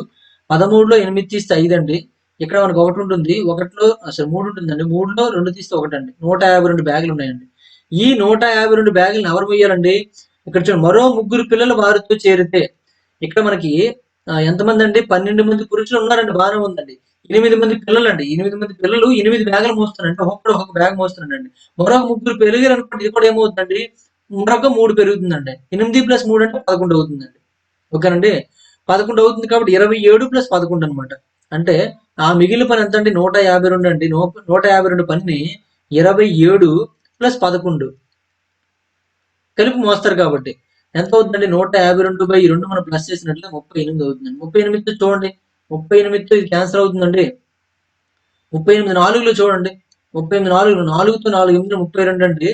13లో 8 తీస్తే 5 అండి. ఇక్కడ మనకు ఒకటి ఉంటుంది. ఒకటిలో అసలు 3 ఉంటుందండి. 3లో 2 తీస్తే 1 అండి. 152 బ్యాగులు ఉన్నాయండి. ఈ 152 బ్యాగులను ఎవరు మొయ్యాలండి? ఇక్కడ చూడండి మరో 3 పిల్లలు వారితో చేరితే ఇక్కడ మనకి ఎంతమంది అండి? 12 మంది పురుషులు ఉన్నారండి, బాగానే ఉందండి. 8 మంది పిల్లలండి. 8 మంది పిల్లలు 8 బ్యాగులు మోస్తారంటే ఒక్కొక్కడు ఒక్కొక్క బ్యాగ్ మోస్తున్నాడండి. మరో 3 పెరిగారు అనుకోండి, ఇది కూడా ఏమవుతుందండి? మరొక 3 పెరుగుతుందండి. 8 ప్లస్ 3 అంటే 11 అవుతుందండి. ఓకేనండి. 11 అవుతుంది కాబట్టి 27 ప్లస్ 11 అనమాట. అంటే ఆ మిగిలిన పని ఎంత అండి? 152 అండి. 152 పనిని 27 ప్లస్ 11 కలిపి మోస్తారు కాబట్టి ఎంత అవుతుందండి? 152/2 మనం ప్లస్ చేసినట్లే 38 అవుతుందండి. 38తో చూడండి, 38తో ఇది క్యాన్సిల్ అవుతుందండి. 38 4లో చూడండి, 38 4 4తో 4 8 32 అండి.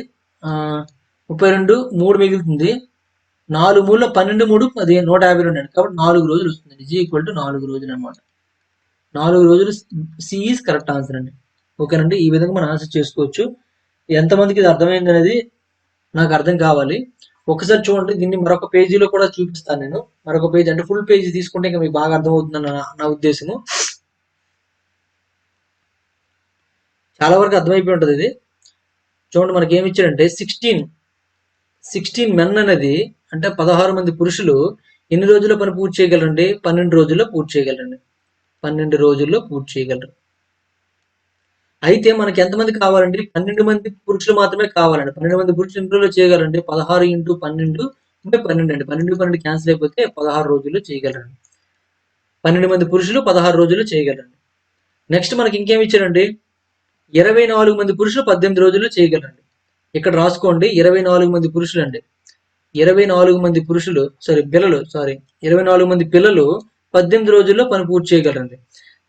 32 3 మిగులుతుంది. 4 3లో 12 3 10 152 అండి. కాబట్టి 4 రోజులు వస్తుంది. ఈజ్ ఈక్వల్ టు 4 రోజులు అనమాట. 4 రోజులు సి ఈజ్ కరెక్ట్ ఆన్సర్ అండి. ఓకేనండి. ఈ విధంగా మనం ఆన్సర్ చేసుకోవచ్చు. ఎంతమందికి ఇది అర్థమైంది అనేది నాకు అర్థం కావాలి. ఒకసారి చూడండి, దీన్ని మరొక పేజీలో కూడా చూపిస్తాను నేను. మరొక పేజీ అంటే ఫుల్ పేజీ తీసుకుంటే ఇంకా మీకు బాగా అర్థమవుతుందని నా ఉద్దేశము. చాలా వరకు అర్థమైపోయి ఉంటుంది ఇది. చూడండి మనకి ఏమి ఇచ్చాడంటే 16 మెన్ అనేది అంటే 16 మంది పురుషులు ఎన్ని రోజుల్లో పని పూర్తి చేయగలరండి? 12 రోజుల్లో పూర్తి చేయగలరండి. 12 రోజుల్లో పూర్తి చేయగలరు. అయితే మనకి ఎంతమంది కావాలండి? 12 మంది పురుషులు మాత్రమే కావాలండి. 12 మంది పురుషులు ఎన్ని రోజుల్లో చేయగలరండి? 16 ఇంటూ 12 అంటే 12 అండి. 12 12 క్యాన్సిల్ అయిపోతే 16 రోజుల్లో చేయగలరండి. 12 మంది పురుషులు 16 రోజుల్లో చేయగలరండి. నెక్స్ట్ మనకి ఇంకేమి ఇచ్చారండి? 24 మంది పురుషులు 18 రోజుల్లో చేయగలరండి. ఇక్కడ రాసుకోండి, 24 మంది పురుషులు అండి. 24 మంది పురుషులు పిల్లలు 24 మంది పిల్లలు 18 రోజుల్లో పని పూర్తి చేయగలరండి.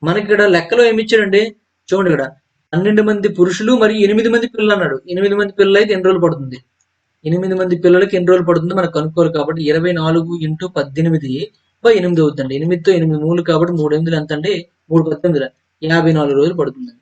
మనకి ఇక్కడ లెక్కలో ఏమి ఇచ్చాడండి? చూడండి ఇక్కడ 12 మంది పురుషులు మరియు 8 మంది పిల్లలు అన్నాడు. 8 మంది పిల్లలు అయితే ఎన్ని రోజులు పడుతుంది? 8 మంది పిల్లలకి ఎన్ని రోజులు పడుతుందో మనకు కనుక్కోవాలి కాబట్టి 24 ఇంటూ 18/8 అవుతుందండి. 8తో 8 3 కాబట్టి 3 8 ఎంత అండి? 3 18 54 రోజులు పడుతుందండి.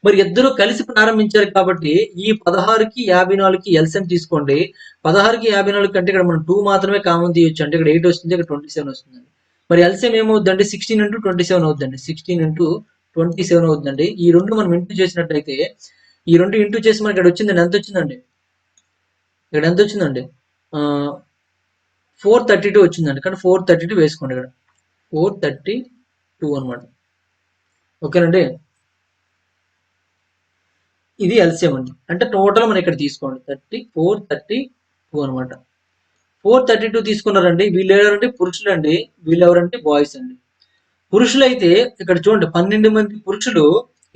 మరి ఇద్దరు కలిసి ప్రారంభించారు కాబట్టి ఈ 16కి 54కి ఎల్సిఎం తీసుకోండి. 16కి 54 కంటే ఇక్కడ మనం 2 మాత్రమే కామన్ తీయొచ్చు. అంటే ఇక్కడ 8 వస్తుంది, ఇక్కడ 27 వస్తుందండి. మరి ఎల్సిఎం ఏమవుతుందండి? 16 ఇంటూ 27 అవుతుందండి. 16 ఇంటూ 27 అవుతుందండి. ఈ రెండు మనం ఇంటూ చేసినట్టయితే ఈ రెండు ఇంటూ చేసి మనకి ఇక్కడ వచ్చిందండి. ఎంత వచ్చిందండి? ఇక్కడ ఎంత వచ్చిందండి? 432 వచ్చిందండి. కానీ 432 వేసుకోండి ఇక్కడ. 432 అనమాట. ఓకేనండి. ఇది ఎల్సిఎం అండి. అంటే టోటల్ మనం ఇక్కడ తీసుకోండి 432 అనమాట. 432 తీసుకున్నారండి. వీళ్ళు ఎవరంటే పురుషులు అండి, వీళ్ళు ఎవరంటే బాయ్స్ అండి. పురుషులైతే ఇక్కడ చూడండి 12 మంది పురుషులు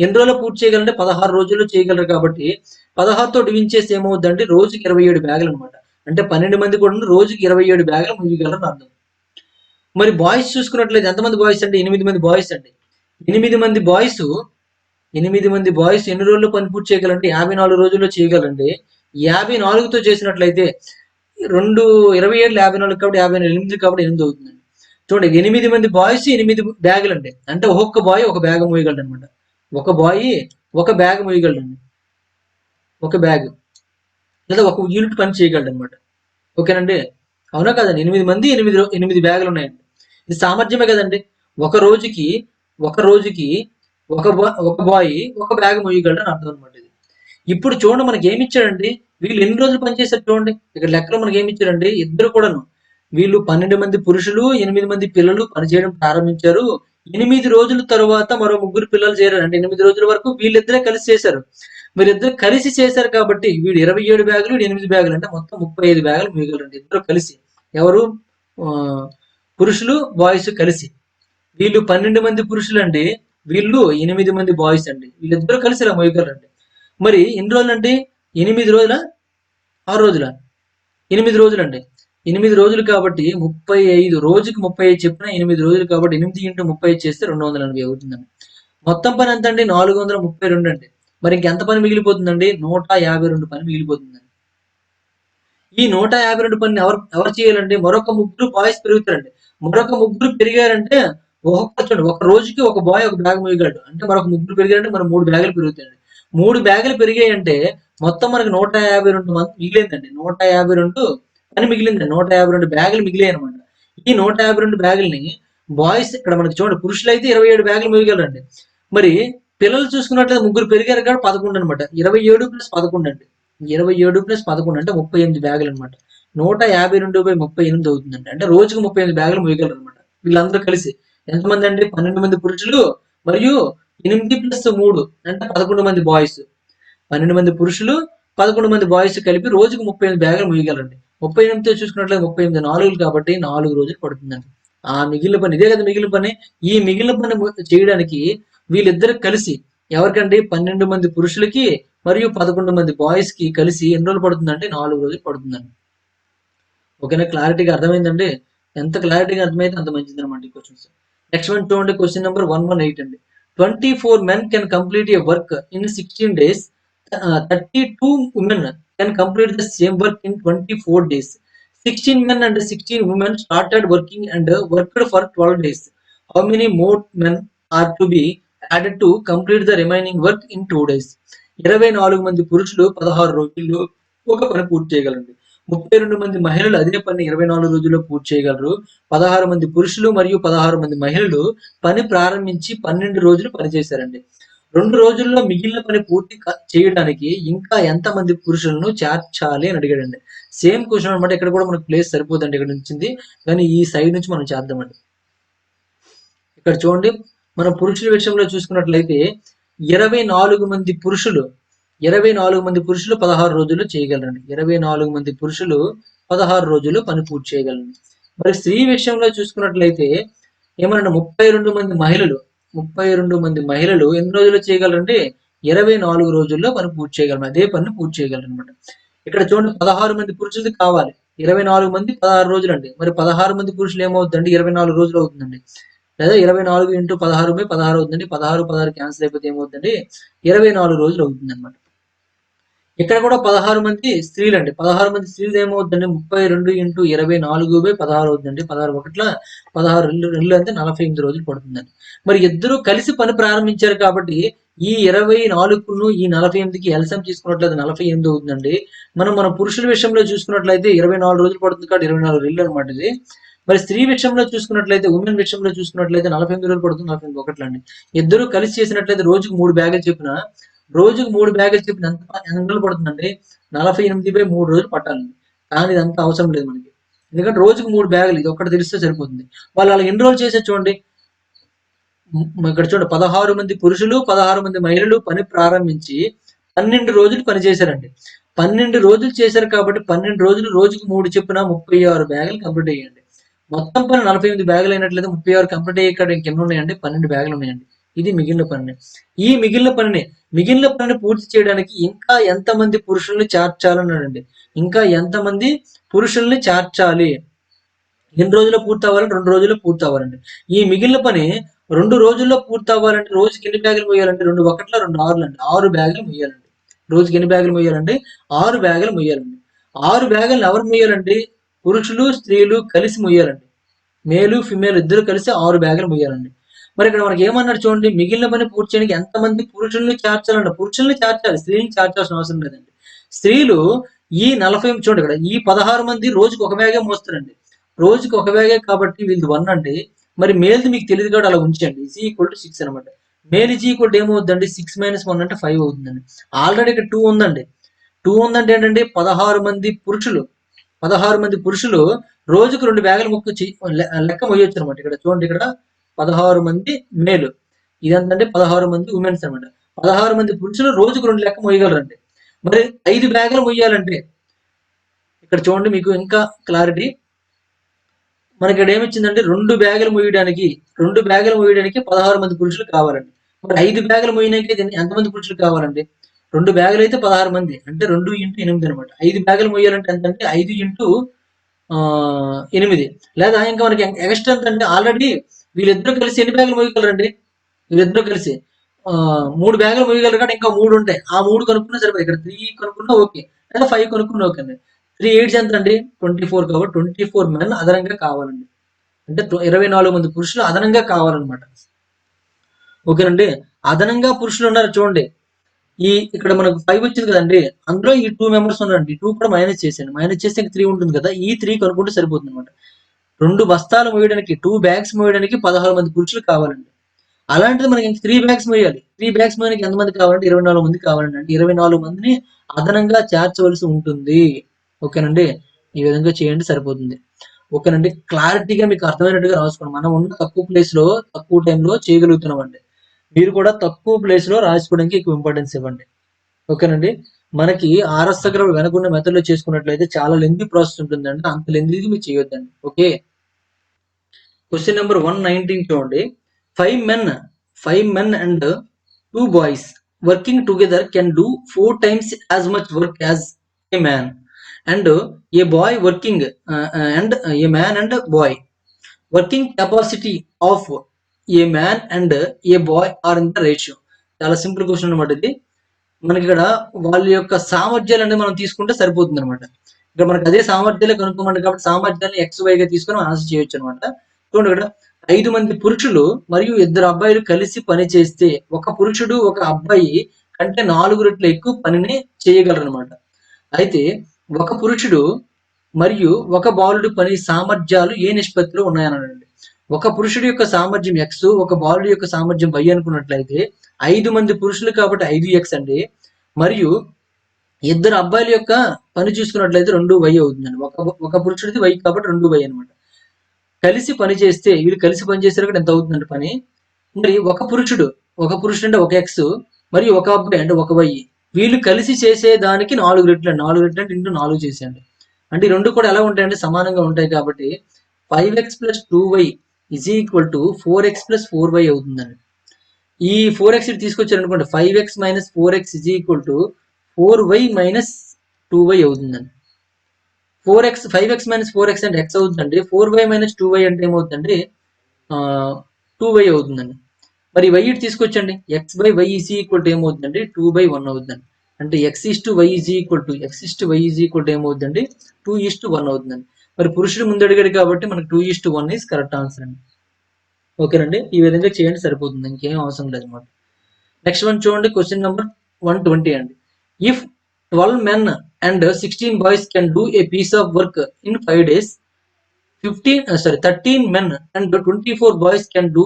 ఎన్ని రోజుల్లో పూర్తి చేయగలరంటే 16 రోజుల్లో చేయగలరు కాబట్టి 16తో డివిజన్ చేస్తే ఏమవుతుందంటే రోజుకి 27 బ్యాగులు అనమాట. అంటే 12 మంది కూడా రోజుకి 27 బ్యాగులు ముయ్యగలరని అర్థం. మరి బాయ్స్ చూసుకున్నట్లయితే ఎంతమంది బాయ్స్ అండి? 8 మంది బాయ్స్ అండి. 8 మంది బాయ్స్ 8 మంది బాయ్స్ ఎన్ని రోజుల్లో పని పూర్తి చేయగలంటే 54 రోజుల్లో చేయగలండి. 54తో చేసినట్లయితే 2 27 54 కాబట్టి 54 8 కాబట్టి 8 అవుతుందండి. చూడండి 8 మంది బాయ్స్ 8 బ్యాగులు అండి. అంటే ఒక్కొక్క బాయ్ ఒక బ్యాగ్ మోయగలడు అనమాట. ఒక బాయ్ ఒక బ్యాగ్ మోయగలడండి. ఒక బ్యాగ్ లేదా ఒక యూనిట్ పని చేయగలడు అనమాట. ఓకేనండి. అవునా కదండి? 8 మంది 8 బ్యాగులు ఉన్నాయండి. ఇది సామర్థ్యమే కదండి. ఒక రోజుకి ఒక రోజుకి ఒక బాయ్ ఒక బ్యాగ్ మోయగలడు అని అర్థం అనమాట ఇది. ఇప్పుడు చూడండి మనకి ఏమి ఇచ్చాడండి, వీళ్ళు ఎన్ని రోజులు పనిచేశారు చూడండి. ఇక్కడ లెక్కలో మనకి ఏమి ఇచ్చారండి, ఇద్దరు కూడాను వీళ్ళు 12 మంది పురుషులు 8 మంది పిల్లలు పనిచేయడం ప్రారంభించారు. 8 రోజుల తరువాత మరో ముగ్గురు పిల్లలు చేరారు. అంటే 8 రోజుల వరకు వీళ్ళిద్దరే కలిసి చేశారు. వీళ్ళిద్దరు కలిసి చేశారు కాబట్టి వీడు 27 బ్యాగులు, వీడు 8 బ్యాగులు, అంటే మొత్తం 35 బ్యాగులు మిగిలిరండి ఇద్దరు కలిసి. ఎవరు? పురుషులు బాయ్స్ కలిసి. వీళ్ళు 12 మంది పురుషులు అండి, వీళ్ళు 8 మంది బాయ్స్ అండి. వీళ్ళిద్దరూ కలిసి ఇలా మోయగలరండి. మరి ఎన్ని రోజులండి? 8 రోజుల 6 రోజుల 8 రోజులండి. 8 రోజులు కాబట్టి 35, రోజుకి 35 చెప్పిన 8 రోజులు కాబట్టి 8 ఇంటూ 35 చేస్తే 280 అవుతుందండి. మొత్తం పని ఎంత అండి? 432 అండి. మరి ఇంకెంత పని మిగిలిపోతుందండి? 152 పని మిగిలిపోతుందండి. ఈ 152 పనిని ఎవరు చేయాలండి? మరొక ముగ్గురు బాయ్స్ పెరుగుతారండి. మరొక ముగ్గురు పెరిగారంటే చూడండి, ఒక రోజుకి ఒక బాయ్ ఒక బ్యాగ్ మోయగలడు. అంటే మరొక ముగ్గురు పెరిగారంటే మన 3 బ్యాగులు పెరుగుతాయండి. 3 బ్యాగులు పెరిగాయంటే మొత్తం మనకి 152 మంది మిగిలిందండి. 152 పని మిగిలిందండి. 152 బ్యాగులు మిగిలాయి అనమాట. ఈ 152 బ్యాగుల్ని బాయ్స్ ఇక్కడ మనకి చూడండి, పురుషులైతే 27 బ్యాగులు మోయగలరండి. మరి పిల్లలు చూసుకున్నట్లయితే ముగ్గురు పెరిగారు కాబట్టి 11 అనమాట. 27 + 11 అండి. 27 + 11 అంటే 38 బ్యాగులు అనమాట. 152/38 అవుతుందండి. అంటే రోజుకు 38 బ్యాగులు మోయగలరు అనమాట వీళ్ళందరూ కలిసి. ఎంతమంది అండి? 12 మంది పురుషులు మరియు 8 + 3 అంటే 11 మంది బాయ్స్. 12 మంది పురుషులు 11 మంది బాయ్స్ కలిపి రోజుకు 38 బ్యాగులు మోయగలరండి. 38తో చూసుకున్నట్లయితే 38 నాలుగులు కాబట్టి 4 రోజులు పడుతుందండి. ఆ మిగిలిన పని ఇదే కదా మిగిలిన పని. ఈ మిగిలిన పని చేయడానికి వీళ్ళిద్దరు కలిసి ఎవరికండి? 12 మంది పురుషులకి మరియు 11 మంది బాయ్స్ కి కలిసి ఎన్ని రోజులు పడుతుందంటే 4 రోజులు పడుతుందండి. ఓకేనా? క్లారిటీగా అర్థమైందండి. ఎంత క్లారిటీగా అర్థమైతే అంత మంచిది అనమాట ఈ క్వశ్చన్స్. నెక్స్ట్ వన్ చూడండి, క్వశ్చన్ నెంబర్ 118 అండి. 24 men can complete a work in 16 days. 32 women can complete the same work in 24 days. 16 men and 16 women started working and worked for 12 days. How many more men are to be added to complete the remaining work in 2 days? 24 మంది పురుషులు 16 రోజుల్లో ఒక పని పూర్తి చేయగలరండి. 32 మంది మహిళలు అదే పని 24 రోజుల్లో పూర్తి చేయగలరు. 16 మంది పురుషులు మరియు 16 మంది మహిళలు పని ప్రారంభించి 12 రోజులు పనిచేశారండి. 2 రోజుల్లో మిగిలిన పని పూర్తి చేయడానికి ఇంకా ఎంత మంది పురుషులను చేర్చాలి అని అడిగాడండి. సేమ్ క్వశ్చన్ అనమాట. ఇక్కడ కూడా మనకు ప్లేస్ సరిపోదండి ఇక్కడ నుంచింది. కానీ ఈ సైడ్ నుంచి మనం చేద్దామండి. ఇక్కడ చూడండి, మనం పురుషుల విషయంలో చూసుకున్నట్లయితే 24 మంది పురుషులు 24 మంది పురుషులు 16 రోజుల్లో చేయగలరండి. 24 మంది పురుషులు 16 రోజుల్లో పని పూర్తి చేయగలరండి. మరి స్త్రీ విషయంలో చూసుకున్నట్లయితే ఏమన్నా 32 మంది మహిళలు 32 మంది మహిళలు ఎన్ని రోజుల్లో చేయగలరండి? 24 రోజుల్లో పని పూర్తి చేయగలరు. అదే పనిని పూర్తి చేయగలరు అనమాట. ఇక్కడ చూడండి, 16 మంది పురుషులకి కావాలి. 24 మంది 16 రోజులు అండి. మరి 16 మంది పురుషులు ఏమవుతుందండి? 24 రోజులు అవుతుందండి. లేదా 24 × 16/16 అవుతుందండి. 16, 16 క్యాన్సిల్ అయిపోతే ఏమవుతుందండి? 24 రోజులు అవుతుంది అనమాట. ఇక్కడ కూడా 16 మంది స్త్రీలండి. 16 మంది స్త్రీలు ఏమవుతుందండి? 32 × 24/16 అవుతుందండి. 16 ఒకట్ల 16 2 అంటే 48 రోజులు పడుతుందండి. మరి ఇద్దరు కలిసి పని ప్రారంభించారు కాబట్టి ఈ 24ను ఈ 48కి ఎల్సిఎం తీసుకున్నట్లయితే 48 అవుతుందండి. మన పురుషుల విషయంలో చూసుకున్నట్లయితే 24 రోజులు పడుతుంది కాబట్టి 24 రెళ్ళు అనమాట ఇది. మరి స్త్రీ విషయంలో చూసుకున్నట్లయితే ఉమెన్ విషయంలో చూసుకున్నట్లయితే 48 రోజులు పడుతుంది. 48 ఒకట్లండి. ఇద్దరు కలిసి చేసినట్లయితే రోజుకు 3 బ్యాగులు చెప్పిన రోజుకు 3 బ్యాగులు చెప్పిన ఎన్ని రోజులు పడుతుందండి? 48/3 రోజులు పట్టాలండి. కానీ ఇదంతా అవసరం లేదు మనకి. ఎందుకంటే రోజుకు 3 బ్యాగులు, ఇది ఒక్కటి తెలిస్తే సరిపోతుంది. వాళ్ళు అలా ఎన్ని రోజులు చేసేది చూడండి. ఇక్కడ చూడండి, 16 మంది పురుషులు 16 మంది మహిళలు పని ప్రారంభించి 12 రోజులు పని చేశారండి. 12 రోజులు చేశారు కాబట్టి 12 రోజులు రోజుకు 3 చొప్పున 36 బ్యాగులు కంప్లీట్ అయ్యాయండి. మొత్తం పని 48 బ్యాగులు అయినట్లయితే 36 కంప్లీట్ అయ్యే ఇక్కడ ఇంకెన్ని ఉన్నాయండి? 12 బ్యాగులు ఉన్నాయండి. ఇది మిగిలిన పని. ఈ మిగిలిన పనిని పూర్తి చేయడానికి ఇంకా ఎంతమంది పురుషుల్ని చేర్చాలన్నాడండి. ఇంకా ఎంతమంది పురుషుల్ని చేర్చాలి? ఎన్ని రోజుల్లో పూర్తి అవ్వాలంటే 2 రోజుల్లో పూర్తి అవ్వాలండి. ఈ మిగిలిన పని 2 రోజుల్లో పూర్తి అవ్వాలంటే రోజుకి ఎన్ని బ్యాగులు మొయ్యాలంటే 2 ఒకట్ల 2 ఆరులండి. 6 బ్యాగులు మొయ్యాలండి. రోజుకి ఎన్ని బ్యాగులు మొయ్యాలండి? 6 బ్యాగులు మొయ్యాలండి. 6 బ్యాగులను ఎవరు మొయ్యాలండి? పురుషులు, స్త్రీలు కలిసి మొయ్యాలండి. మేలు ఫిమేల్ ఇద్దరు కలిసి 6 బ్యాగులు మొయ్యాలండి. మరి ఇక్కడ మనకి ఏమన్నాడు చూడండి, మిగిలిన పని పూర్తి చేయడానికి ఎంతమంది పురుషుల్ని చేర్చాలంట? పురుషుల్ని చేర్చాలి, స్త్రీని చేర్చాల్సిన అవసరం లేదండి. స్త్రీలు ఈ 40 చూడండి ఇక్కడ ఈ 16 మంది రోజుకి ఒక బ్యాగే మోస్తారండి. రోజుకి ఒక బ్యాగే కాబట్టి వీళ్ళది 1 అండి. మరి మేల్ది మీకు తెలియదు కాబట్టి అలా ఉంచండి. ఈజ్ ఈక్వల్ టు 6 అనమాట. మేల్ ఈజ్ ఈక్వల్ టు ఏమవుతుందండి? 6 - 1 అంటే 5 అవుతుందండి. ఆల్రెడీ ఇక్కడ 2 ఉందండి. 2 ఉందంటే ఏంటంటే 16 మంది పురుషులు 16 మంది పురుషులు రోజుకు 2 బ్యాగులు లెక్క మొయ్యొచ్చు అనమాట. ఇక్కడ చూడండి, ఇక్కడ 16 మంది మేలు, ఇదంటే 16 మంది ఉమెన్స్ అనమాట. 16 మంది పురుషులు రోజుకు 2 లెక్క మొయ్యగలరండి. మరి 5 బ్యాగులు మొయ్యాలంటే ఇక్కడ చూడండి మీకు ఇంకా క్లారిటీ. మనకి ఇక్కడ ఏమిచ్చిందంటే 2 బ్యాగులు మొయ్యడానికి 16 మంది పురుషులు కావాలండి. మరి 5 బ్యాగులు మొయ్యడానికి ఎంతమంది పురుషులు కావాలండి? 2 బ్యాగులు అయితే 16 మంది అంటే 2 × 8 అనమాట. 5 బ్యాగులు మొయ్యాలంటే ఎంతంటే 5 × 8. లేదా ఇంకా మనకి ఎక్స్ట్రా ఎంతంటే ఆల్రెడీ వీళ్ళిద్దరూ కలిసి ఎన్ని బ్యాగులు మొయ్యగలరండి? వీళ్ళిద్దరూ కలిసి 3 బ్యాగులు మొయ్యగలరు కాబట్టి ఇంకా 3 ఉంటాయి. ఆ 3 కనుక్కున్నా సరిపోయి. ఇక్కడ 3 కనుక్కున్నా ఓకే, లేదా 5 కనుక్కున్నా ఓకే అండి. 3 8 ఎంత అండి? 24 కాబట్టి 24 మెన్ అదనంగా కావాలండి. అంటే 24 మంది పురుషులు అదనంగా కావాలన్నమాట. ఓకేనండి. అదనంగా పురుషులు ఉన్నారు చూడండి. ఇక్కడ మనకు 5 వచ్చింది కదండి, అందులో ఈ 2 మెంబర్స్ ఉన్నారండి. 2 కూడా మైనస్ చేసేయండి. మైనస్ చేస్తే 3 ఉంటుంది కదా, ఈ 3 కనుక్కుంటే సరిపోతుంది అనమాట. 2 బస్తాలు మోయడానికి 2 బ్యాగ్స్ మోయడానికి 16 మంది పురుషులు కావాలండి. అలాంటిది మనకి 3 బ్యాగ్స్ మోయాలి. 3 బ్యాగ్స్ మోయడానికి ఎంతమంది కావాలంటే 24 మంది కావాలండి. అంటే 24 మందిని అదనంగా చేర్చవలసి ఉంటుంది. ఓకేనండి. ఈ విధంగా చేయండి సరిపోతుంది. ఓకేనండి. క్లారిటీగా మీకు అర్థమైనట్టుగా రాసుకోండి. మనం ఉన్న తక్కువ ప్లేస్ లో తక్కువ టైంలో చేయగలుగుతున్నామండి. మీరు కూడా తక్కువ ప్లేస్ లో రాసుకోవడానికి ఎక్కువ ఇంపార్టెన్స్ ఇవ్వండి. ఓకేనండి. మనకి ఆర్ఎస్ దగ్గర వెనకున్న మెథడ్ లో చేసుకున్నట్లయితే చాలా లెంతీ ప్రాసెస్ ఉంటుందండి. అంత లెంతీగా మీరు చేయొద్దండి. ఓకే. క్వశ్చన్ నెంబర్ 119 చూడండి. 5 men and 2 boys working together can do 4 times as much work as a man and a boy working and a man and a boy. Working capacity of a man and a boy are in the ratio. చాలా simple question అనమాట ఇది. మనకి ఇక్కడ వాళ్ళ యొక్క సామర్థ్యాలు అనేది మనం తీసుకుంటే సరిపోతుంది అనమాట. ఇక్కడ మనకి అదే సామర్థ్యాలే కనుక్కోమండి కాబట్టి సామర్థ్యాన్ని XY గా తీసుకొని ఆన్సర్ చేయొచ్చు అనమాట. చూడండి, ఇక్కడ 5 మంది పురుషులు మరియు 2 అబ్బాయిలు కలిసి పని చేస్తే ఒక పురుషుడు ఒక అబ్బాయి కంటే 4 రెట్లు ఎక్కువ పనిని చేయగలరనమాట. అయితే ఒక పురుషుడు మరియు ఒక బాలుడు పని సామర్థ్యాలు ఏ నిష్పత్తిలో ఉన్నాయనండి. ఒక పురుషుడి యొక్క సామర్థ్యం X, ఒక బాలుడి యొక్క సామర్థ్యం Y అనుకున్నట్లయితే 5 మంది పురుషులు కాబట్టి 5X అండి. మరియు 2 అబ్బాయిల యొక్క పని చూసుకున్నట్లయితే 2Y అవుతుందండి. ఒక పురుషుడిది Y కాబట్టి 2Y అనమాట. కలిసి పని చేస్తే వీళ్ళు కలిసి పని చేశారు ఎంత అవుతుందండి పని? మరి ఒక పురుషుడు అంటే ఒక X మరియు ఒక అబ్బాయి అంటే ఒక Y, వీళ్ళు కలిసి చేసే దానికి 4 రెట్లు అండి. 4 రెట్లు అంటే ఇంటూ 4 చేసేయండి. అంటే ఈ 2 కూడా ఎలా ఉంటాయండి? సమానంగా ఉంటాయి కాబట్టి 5X + 2Y = 4X + 4Y అవుతుందండి. ఈ 4X తీసుకొచ్చారు అనుకోండి, 5X - 4X = 4Y - 2Y అవుతుందండి. 5X - 4X అంటే X అవుతుందండి. 4Y - 2Y అంటే ఏమవుతుందండి? 2Y అవుతుందండి. మరి Y తీసుకొచ్చండి. X/Y ఏమవుతుందండి? 2/1 అవుతుందండి. అంటే X/Y ఏమవుతుందండి? 2:1 అవుతుందండి. మరి పురుషుడు ముందు అడిగాడు కాబట్టి మనకు 2:1 ఈస్ కరెక్ట్ ఆన్సర్ అండి. ఓకేనండి. ఈ విధంగా చేయండి సరిపోతుంది. ఇంకేం అవసరం లేదు అన్నమాట. నెక్స్ట్ వన్ చూడండి. క్వశ్చన్ నెంబర్ 120 అండి. If 12 men and 16 boys can do a piece of work in 5 days, 13 men and 24 boys can do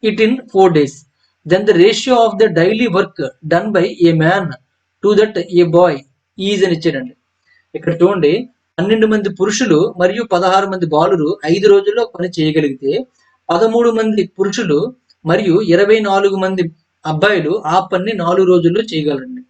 it in 4 days. Then the ratio of the daily work done by a man to that a boy is అని ఇచ్చాడండి. ఇక్కడ చూడండి, 12 మంది పురుషులు మరియు 16 మంది బాలురు 5 రోజుల్లో పని చేయగలిగితే 13 మంది పురుషులు మరియు 24 మంది అబ్బాయిలు ఆ పని 4 రోజుల్లో చేయగలరండి.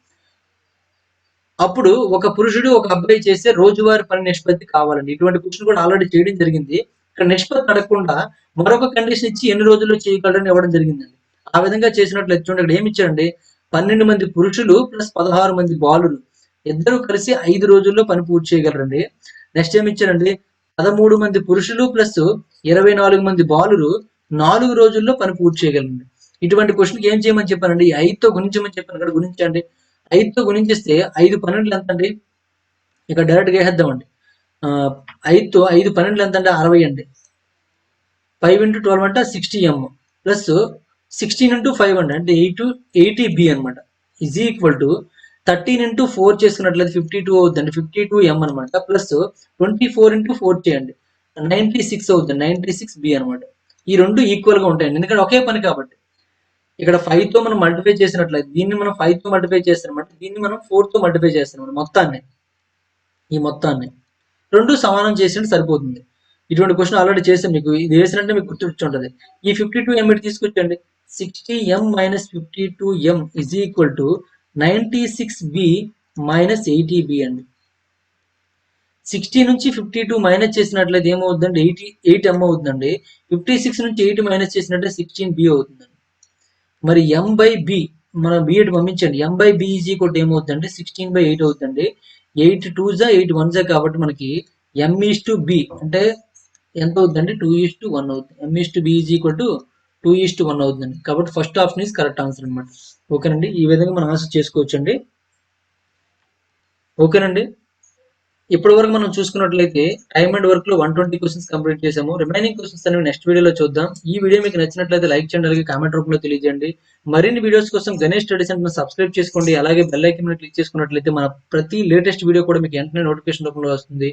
అప్పుడు ఒక పురుషుడు ఒక అబ్బాయి చేసే రోజువారీ పని నిష్పత్తి కావాలండి. ఇటువంటి క్వశ్చన్ కూడా ఆల్రెడీ చేయడం జరిగింది. ఇక్కడ నిష్పత్తి అడగకుండా మరొక కండిషన్ ఇచ్చి ఎన్ని రోజుల్లో చేయగలరని ఇవ్వడం జరిగిందండి. ఆ విధంగా చేసినట్లయితే చూడండి, ఇక్కడ ఏమి ఇచ్చారండి? 12 మంది పురుషులు ప్లస్ 16 మంది బాలురు ఇద్దరు కలిసి 5 రోజుల్లో పని పూర్తి చేయగలరండి. నెక్స్ట్ ఏమి ఇచ్చారండి? 13 మంది పురుషులు ప్లస్ 24 మంది బాలురు 4 రోజుల్లో పని పూర్తి చేయగలరండి. ఇటువంటి క్వశ్చన్కి ఏం చేయమని చెప్పానండి? 5తో గుణించమని చెప్పాను. ఇక్కడ గుణించండి. 5తో గుణించేస్తే 5 12 ఎంత అండి? ఇక్కడ డైరెక్ట్గా వేసేద్దామండి. 5తో 5 12 ఎంత అంటే 60 అండి. 5 ఇంటూ 12 అంటే 60m ప్లస్ 16 ఇంటూ 5 అంటే 80b అనమాట. ఈజ్ ఈక్వల్ టు 13 ఇంటూ 4 చేసుకున్నట్లయితే 52 అవుతుందండి, 52m అనమాట. ప్లస్ 24 ఇంటూ 4 చేయండి 96 అవుతుంది, 96b అనమాట. ఈ రెండు ఈక్వల్ గా ఉంటాయండి, ఎందుకంటే ఒకే పని కాబట్టి. ఇక్కడ 5 తో మనం మల్టిప్లై చేసినట్లయితే దీన్ని మనం 5 తో మల్టిప్లై చేస్తామంటే దీన్ని మనం 4 తో మల్టిప్లై చేస్తాం మొత్తాన్ని. ఈ మొత్తాన్ని రెండు సమానం చేసినట్టు సరిపోతుంది. ఇటువంటి క్వశ్చన్ ఆల్రెడీ చేసాం, మీకు ఇది వేసినట్టే మీకు గుర్తుంటుంది. ఈ 52m ఇటు తీసుకొచ్చండి, 60m minus 52m is equal to 96b minus 80b అండి. 60 నుంచి 52 మైనస్ చేసినట్లయితే ఏమవుతుందండి, 8m అవుతుందండి. 56 నుంచి 8 మైనస్ చేసినట్లయితే 16b అవుతుందండి. మరి m బై బి, మనం బి ఎటు పంపించండి, m by B is equal ఏమవుతుందంటే 16/8 అవుతుందండి. 8 2 8 1 కాబట్టి మనకి m/b అంటే ఎంత అవుతుందండి, 2:1 అవుతుంది. m/b ఈజ్ ఈక్వల్ టు 2:1 అవుతుందండి. కాబట్టి first option is correct answer అనమాట. ఓకేనండి, ఈ విధంగా మనం ఆన్సర్ చేసుకోవచ్చండి. ఓకేనండి, ఇప్పటి వరకు మనం చూసుకున్నట్లయితే టైమ్ అండ్ వర్క్ లో 120 క్వశ్చన్స్ కంప్లీట్ చేసాము. రిమైనింగ్ క్వశ్చన్స్ అనేవి నెక్స్ట్ వీడియోలో చూద్దాం. ఈ వీడియో మీకు నచ్చినట్లయితే లైక్ చేయండి, అలాగే కామెంట్ రూపంలో తెలియజేయండి. మరిన్ని వీడియోస్ కోసం గణేష్ స్టడీ సెంటర్ సబ్స్క్రైబ్ చేసుకోండి, అలాగే బెల్ ఐకాన్ మీద క్లిక్ చేసుకున్నట్లయితే మన ప్రతి లేటెస్ట్ వీడియో కూడా మీకు వెంటనే నోటిఫికేషన్ రూపంలో వస్తుంది.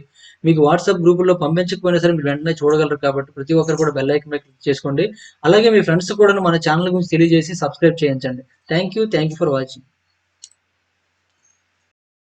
మీకు వాట్సాప్ గ్రూపుల్లో పంపించకపోయినా సరే మీరు వెంటనే చూడగలరు, కాబట్టి ప్రతి ఒక్కరు కూడా బెల్ ఐకాన్ మీద క్లిక్ చేసుకోండి. అలాగే మీ ఫ్రెండ్స్ కూడా మన ఛానల్ గురించి తెలియజేసి సబ్స్క్రైబ్ చేయించండి. Thank you for watching.